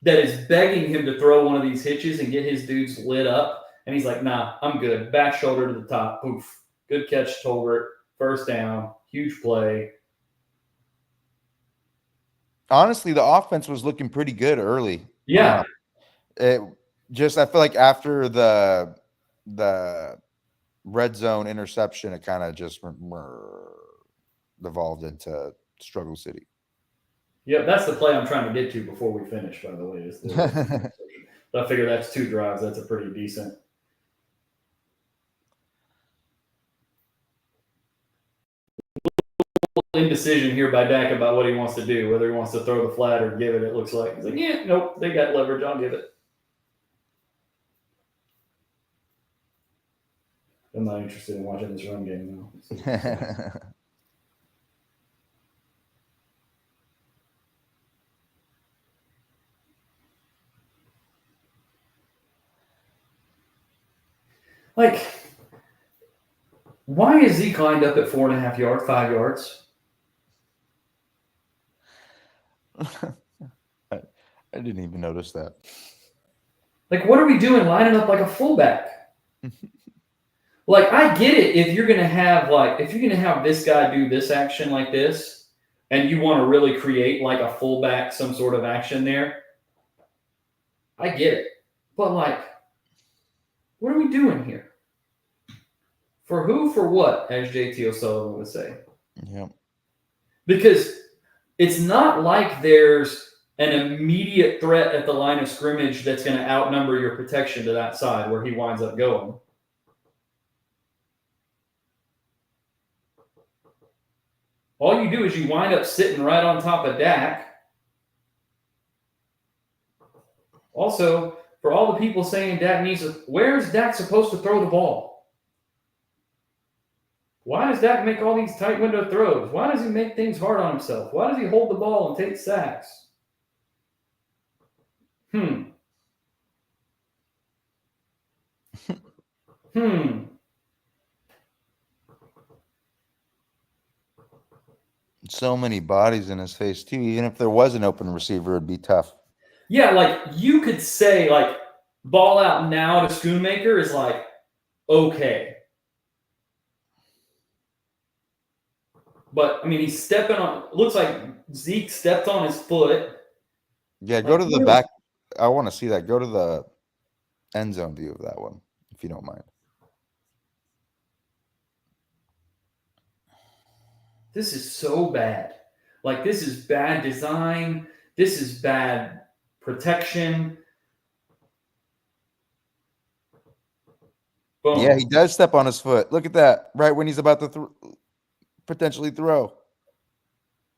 that is begging him to throw one of these hitches and get his dudes lit up. And he's like, nah, I'm good. Back shoulder to the top. Poof. Good catch, Tolbert. First down. Huge play. Honestly, the offense was looking pretty good early. Yeah. It just, I feel like after the red zone interception, it kind of just devolved into struggle city. Yep, that's the play I'm trying to get to before we finish, by the way. Is the I figure that's 2 drives. That's a pretty decent. Indecision here by Dak about what he wants to do, whether he wants to throw the flat or give it. It looks like he's like, yeah, nope, they got leverage. I'll give it. I'm not interested in watching this run game now. Like, why is Zeke lined up at 4.5 yards, 5 yards? I didn't even notice that. Like, what are we doing lining up like a fullback? Like, I get it if you're gonna have this guy do this action like this, and you want to really create like a fullback, some sort of action there. I get it. But like, what are we doing here? For who, for what, as JT O'Sullivan would say. Yeah. Because it's not like there's an immediate threat at the line of scrimmage that's going to outnumber your protection to that side where he winds up going. All you do is you wind up sitting right on top of Dak. Also, for all the people saying Dak where is Dak supposed to throw the ball? Why does Dak make all these tight window throws? Why does he make things hard on himself? Why does he hold the ball and take sacks? So many bodies in his face too. Even if there was an open receiver, it'd be tough. Yeah, like you could say like ball out now to Schoonmaker is like okay. But I mean, he's stepping on. Looks like Zeke stepped on his foot. Yeah, go to the back. I want to see that. Go to the end zone view of that one, if you don't mind. This is so bad. Like, this is bad design. This is bad protection. Boom. Yeah, he does step on his foot. Look at that. Right when he's about to potentially throw.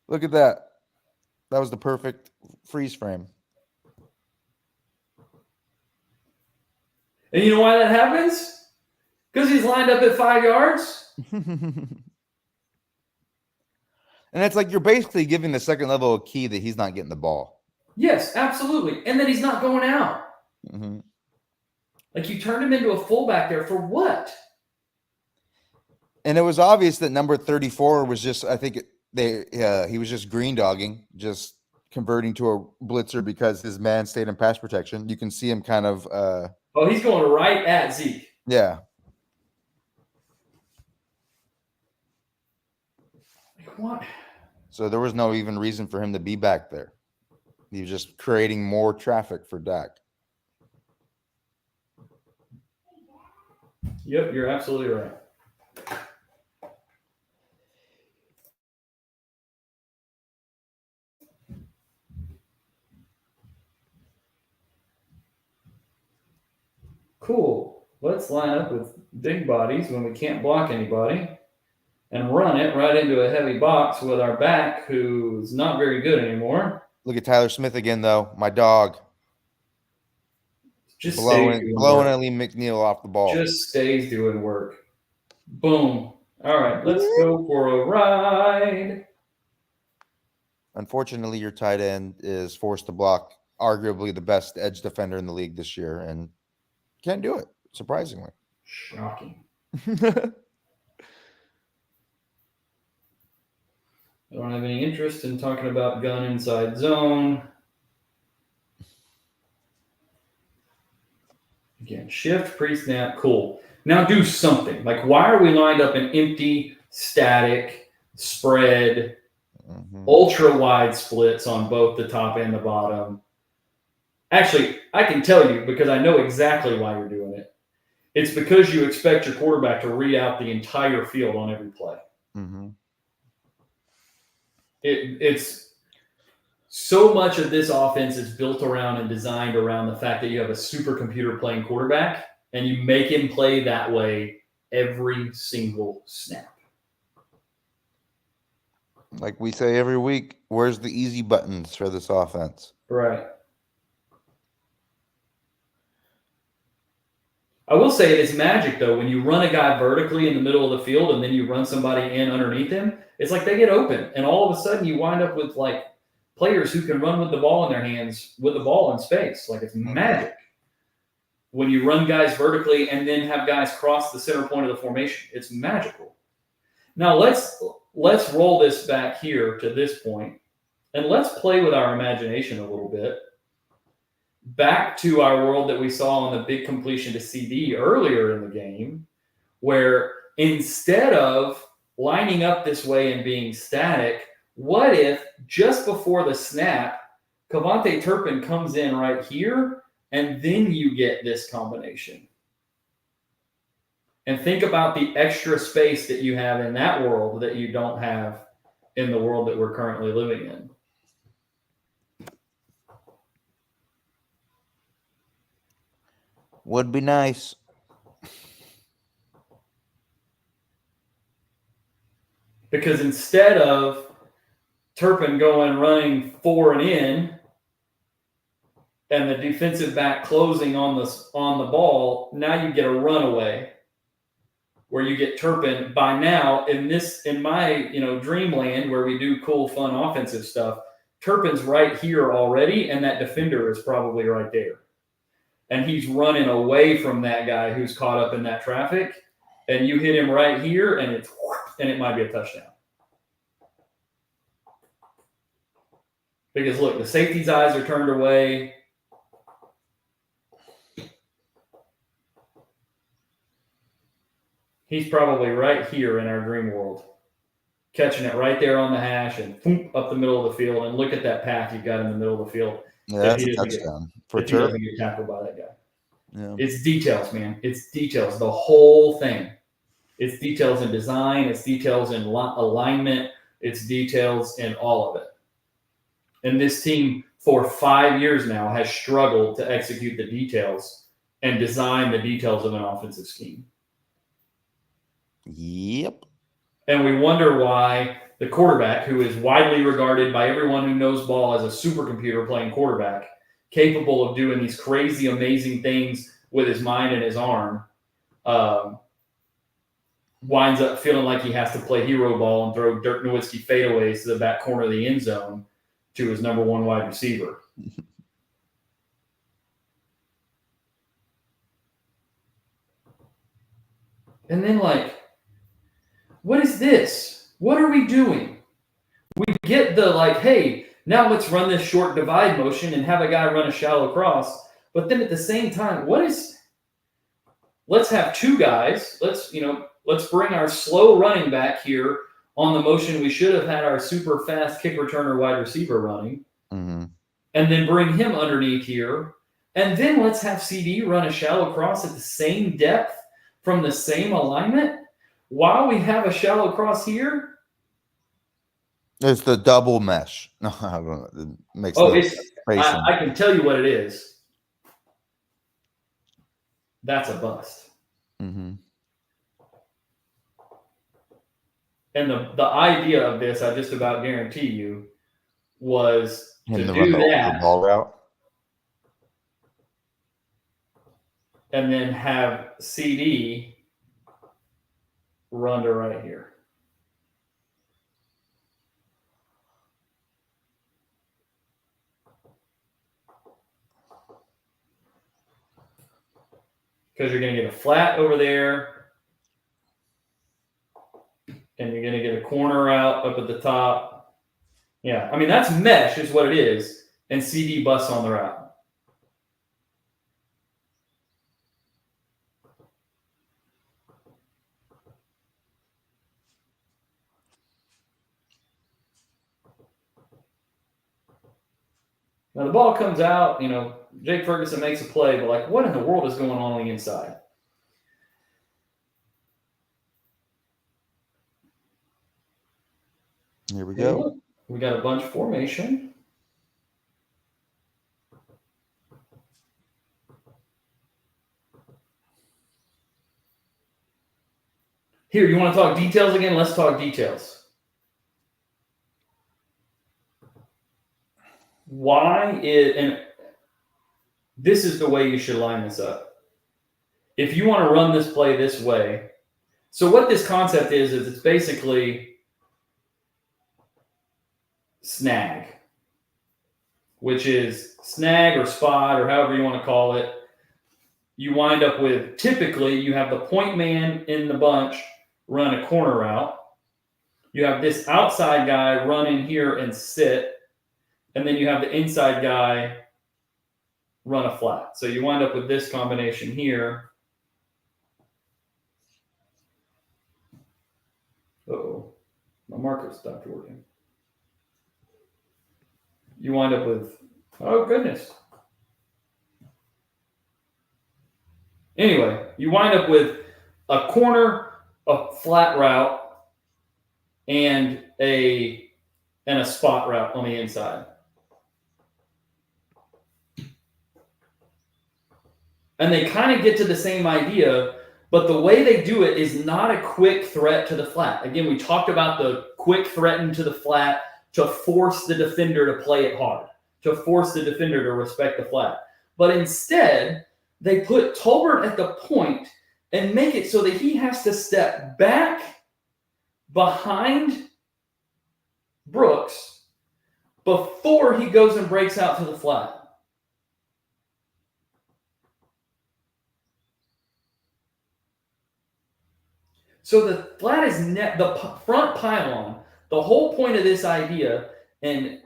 Look at that. That was the perfect freeze frame. And you know why that happens? Because he's lined up at 5 yards. And it's like you're basically giving the second level a key that he's not getting the ball. Yes, absolutely. And then he's not going out. Mm-hmm. Like, you turned him into a fullback there for what? And it was obvious that number 34 was just, I think he was just green dogging, just converting to a blitzer because his man stayed in pass protection. You can see him kind of. He's going right at Zeke. Yeah. Like, what? So there was no even reason for him to be back there. He was just creating more traffic for Dak. Yep, you're absolutely right. Cool. Let's line up with big bodies when we can't block anybody and run it right into a heavy box with our back, who's not very good anymore. Look at Tyler Smith again, though. My dog. Just blowing Lee McNeil off the ball. Just stays doing work. Boom. All right, let's go for a ride. Unfortunately, your tight end is forced to block arguably the best edge defender in the league this year and can't do it, surprisingly. Shocking. I don't have any interest in talking about gun inside zone. Again, shift, pre-snap, cool. Now do something. Like, why are we lined up in empty, static, spread, ultra wide splits on both the top and the bottom? Actually, I can tell you because I know exactly why you're doing it. It's because you expect your quarterback to read out the entire field on every play. It's so much of this offense is built around and designed around the fact that you have a supercomputer playing quarterback and you make him play that way every single snap. Like we say every week, where's the easy buttons for this offense? Right. I will say it is magic, though, when you run a guy vertically in the middle of the field and then you run somebody in underneath him, it's like they get open. And all of a sudden you wind up with like players who can run with the ball in their hands with the ball in space. Like it's magic when you run guys vertically and then have guys cross the center point of the formation. It's magical. Now let's roll this back here to this point and let's play with our imagination a little bit. Back to our world that we saw on the big completion to CD earlier in the game, where instead of lining up this way and being static, what if just before the snap, Cavante Turpin comes in right here, and then you get this combination? And think about the extra space that you have in that world that you don't have in the world that we're currently living in. Would be nice. Because instead of Turpin going running 4 and in, and the defensive back closing on the ball, now you get a runaway where you get Turpin. By now, in my dreamland where we do cool, fun offensive stuff, Turpin's right here already, and that defender is probably right there. And he's running away from that guy who's caught up in that traffic, and you hit him right here, and it might be a touchdown. Because look, the safety's eyes are turned away. He's probably right here in our dream world, catching it right there on the hash and boom, up the middle of the field. And look at that path you've got in the middle of the field. Yeah, that's a touchdown for sure. He doesn't get tackled by that guy. Yeah. It's details, man. It's details. The whole thing. It's details in design. It's details in alignment. It's details in all of it. And this team for 5 years now has struggled to execute the details and design the details of an offensive scheme. Yep. And we wonder why the quarterback, who is widely regarded by everyone who knows ball as a supercomputer playing quarterback, capable of doing these crazy, amazing things with his mind and his arm, winds up feeling like he has to play hero ball and throw Dirk Nowitzki fadeaways to the back corner of the end zone to his number one wide receiver. And then, what is this? What are we doing? We get the, hey, now let's run this short divide motion and have a guy run a shallow cross. But then at the same time, let's have 2 guys. Let's bring our slow running back here on the motion we should have had our super fast kick returner wide receiver running. Mm-hmm. And then bring him underneath here. And then let's have CD run a shallow cross at the same depth from the same alignment while we have a shallow cross here. It's the double mesh. No, I don't know. It makes I can tell you what it is. That's a bust. Mm-hmm. And the idea of this, I just about guarantee you, was to do that the ball route and then have CD run to right here. Because you're going to get a flat over there, and you're going to get a corner route up at the top. Yeah, I mean, that's mesh is what it is, and CD busts on the route. Now the ball comes out, Jake Ferguson makes a play, but like, what in the world is going on the inside? Here we go. We got a bunch formation. Here, you want to talk details again? Let's talk details. And this is the way you should line this up. If you want to run this play this way, so what this concept is it's basically snag, which is snag or spot or however you want to call it. You wind up with, typically, you have the point man in the bunch run a corner route. You have this outside guy run in here and sit. And then you have the inside guy run a flat. So you wind up with this combination here. Uh-oh, my marker stopped working. You wind up with, oh goodness. Anyway, you wind up with a corner, a flat route, and a spot route on the inside. And they kind of get to the same idea, but the way they do it is not a quick threat to the flat. Again, we talked about the quick threat into the flat to force the defender to play it hard, to force the defender to respect the flat. But instead, they put Tolbert at the point and make it so that he has to step back behind Brooks before he goes and breaks out to the flat. So the flat is the front pylon. The whole point of this idea, and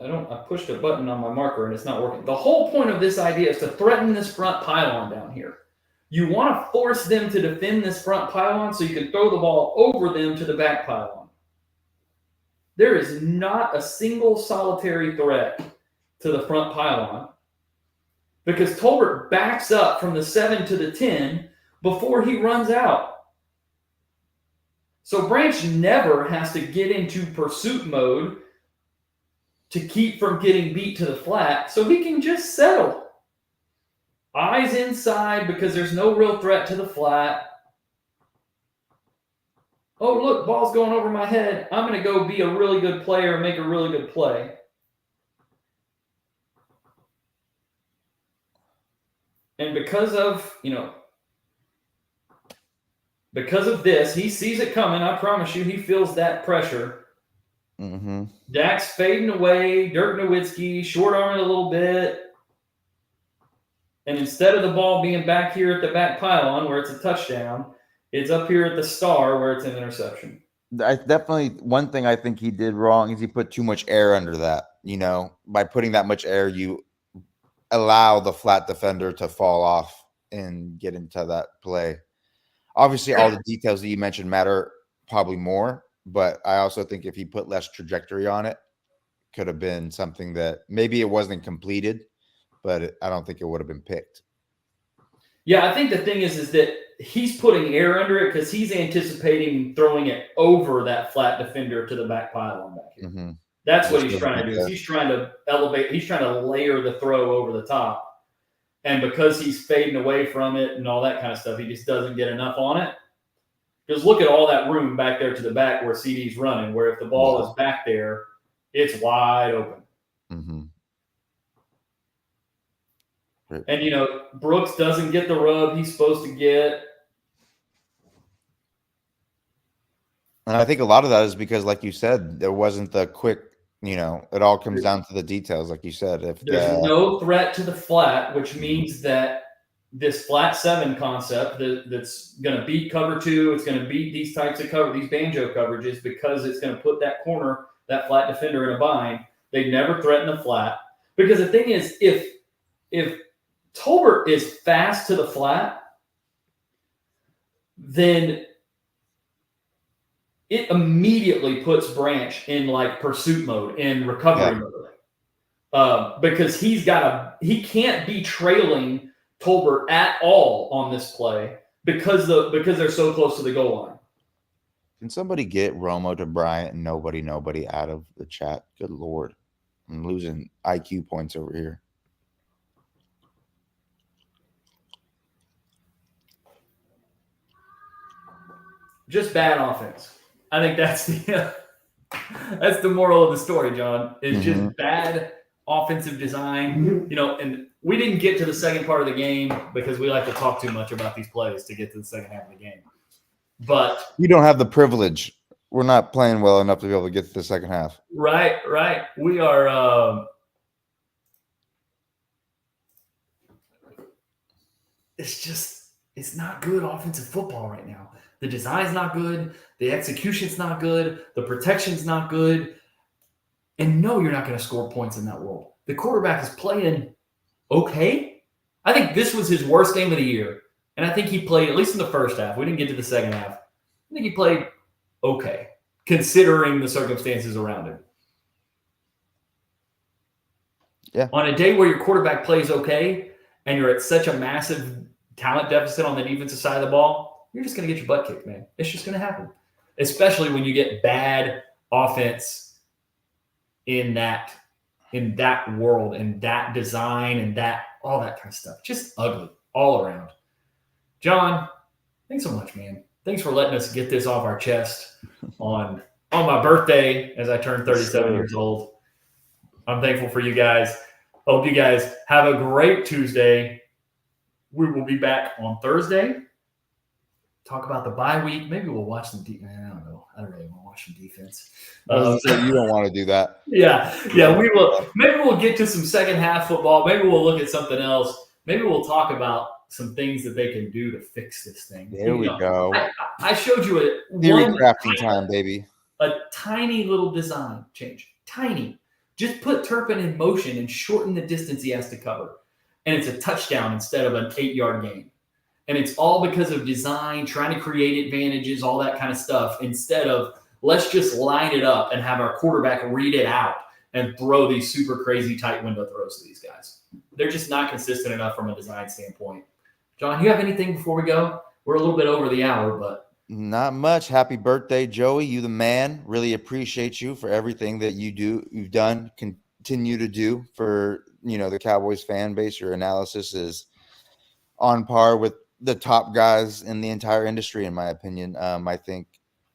I pushed a button on my marker and it's not working. The whole point of this idea is to threaten this front pylon down here. You want to force them to defend this front pylon so you can throw the ball over them to the back pylon. There is not a single solitary threat to the front pylon because Tolbert backs up from the 7 to the 10 before he runs out. So Branch never has to get into pursuit mode to keep from getting beat to the flat, so he can just settle. Eyes inside because there's no real threat to the flat. Oh, look, ball's going over my head. I'm going to go be a really good player and make a really good play. And because of this, he sees it coming. I promise you, he feels that pressure. Mm-hmm. Dak's fading away. Dirk Nowitzki short-arming a little bit. And instead of the ball being back here at the back pylon where it's a touchdown, it's up here at the star where it's an interception. One thing I think he did wrong is he put too much air under that. By putting that much air, you allow the flat defender to fall off and get into that play. Obviously, all the details that you mentioned matter probably more, but I also think if he put less trajectory on it, could have been something that maybe it wasn't completed, but I don't think it would have been picked. Yeah, I think the thing is that he's putting air under it because he's anticipating throwing it over that flat defender to the back pylon back here. Mm-hmm. That's what he's trying to do. He's trying to elevate. He's trying to layer the throw over the top. And because he's fading away from it and all that kind of stuff, he just doesn't get enough on it. Because look at all that room back there to the back where CD's running, where if the ball is back there, it's wide open. Mm-hmm. And, Brooks doesn't get the rub he's supposed to get. And I think a lot of that is because, like you said, there wasn't the quick, it all comes down to the details, like you said. There's no threat to the flat, which means that this flat 7 concept that's going to beat cover 2, it's going to beat these types of these banjo coverages, because it's going to put that corner, that flat defender, in a bind. They never threaten the flat, because the thing is, if Tolbert is fast to the flat, then it immediately puts Branch in like pursuit mode, in recovery mode, because he can't be trailing Tolbert at all on this play because they're so close to the goal line. Can somebody get Romo to Bryant and nobody out of the chat? Good Lord, I'm losing IQ points over here. Just bad offense. I think that's the moral of the story, John. Is just bad offensive design. And we didn't get to the second part of the game because we like to talk too much about these plays to get to the second half of the game. But we don't have the privilege. We're not playing well enough to be able to get to the second half. Right. We are. It's not good offensive football right now. The design's not good. The execution's not good. The protection's not good. And no, you're not going to score points in that world. The quarterback is playing okay. I think this was his worst game of the year. And I think he played, at least in the first half. We didn't get to the second half. I think he played okay, considering the circumstances around him. Yeah. On a day where your quarterback plays okay and you're at such a massive talent deficit on the defensive side of the ball, you're just going to get your butt kicked, man. It's just going to happen, especially when you get bad offense in that world and that design and that all that kind of stuff. Just ugly all around. John, thanks so much, man. Thanks for letting us get this off our chest on my birthday as I turn 37 years old. I'm thankful for you guys. Hope you guys have a great Tuesday. We will be back on Thursday. Talk about the bye week. Maybe we'll watch some defense. I don't know. I don't really want to watch some defense. You don't want to do that. Yeah, we will. Maybe we'll get to some second half football. Maybe we'll look at something else. Maybe we'll talk about some things that they can do to fix this thing. There we go. I showed you theory crafting time, baby. A tiny little design change. Tiny. Just put Turpin in motion and shorten the distance he has to cover. And it's a touchdown instead of an 8-yard gain. And it's all because of design, trying to create advantages, all that kind of stuff, instead of let's just line it up and have our quarterback read it out and throw these super crazy tight window throws to these guys. They're just not consistent enough from a design standpoint. John, you have anything before we go? We're a little bit over the hour, but. Not much. Happy birthday, Joey. You the man. Really appreciate you for everything that you've done, continue to do for, the Cowboys fan base. Your analysis is on par with the top guys in the entire industry, in my opinion. I think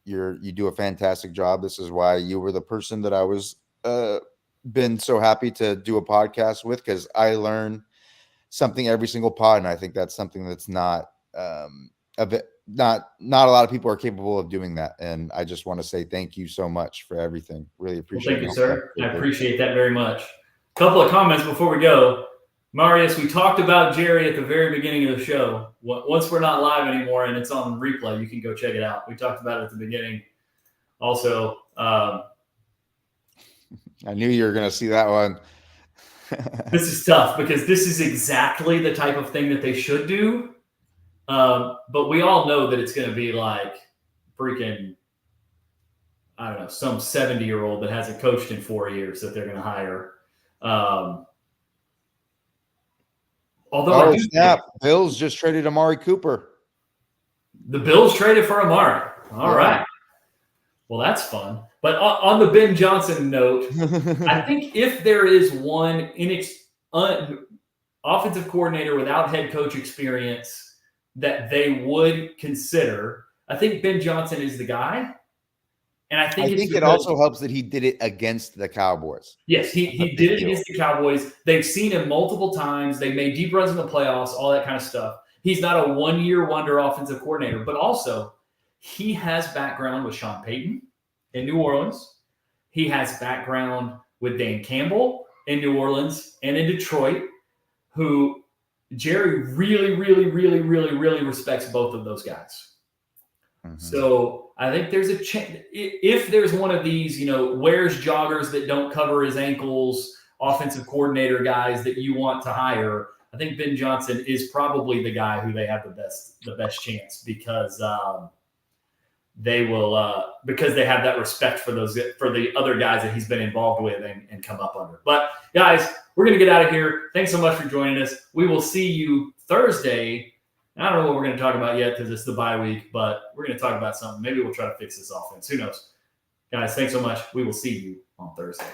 you do a fantastic job. This is why you were the person that I was been so happy to do a podcast with, because I learn something every single pod, and I think that's something that's not not a lot of people are capable of doing that. And I just want to say thank you so much for everything. Really appreciate it. Thank you, sir. I appreciate that very much. A couple of comments before we go. Marius, we talked about Jerry at the very beginning of the show. Once we're not live anymore and it's on replay, you can go check it out. We talked about it at the beginning. Also, I knew you were going to see that one. This is tough because this is exactly the type of thing that they should do. But we all know that it's going to be like freaking, I don't know, some 70-year-old that hasn't coached in 4 years that they're going to hire. Although Bills just traded Amari Cooper. The Bills traded for Amari. All right. Well, that's fun. But on the Ben Johnson note, I think if there is one offensive coordinator without head coach experience that they would consider, I think Ben Johnson is the guy. And I I think think it also helps that he did it against the Cowboys. Yes, he did it against the Cowboys. They've seen him multiple times. They made deep runs in the playoffs, all that kind of stuff. He's not a one-year wonder offensive coordinator, but also he has background with Sean Payton in New Orleans. He has background with Dan Campbell in New Orleans and in Detroit, who Jerry really, really, really, really, really respects both of those guys. Mm-hmm. So I think there's a chance if there's one of these, wears joggers that don't cover his ankles, offensive coordinator guys that you want to hire. I think Ben Johnson is probably the guy who they have the best chance because they will because they have that respect for the other guys that he's been involved with and come up under. But guys, we're gonna get out of here. Thanks so much for joining us. We will see you Thursday. I don't know what we're going to talk about yet because it's the bye week, but we're going to talk about something. Maybe we'll try to fix this offense. Who knows? Guys, thanks so much. We will see you on Thursday.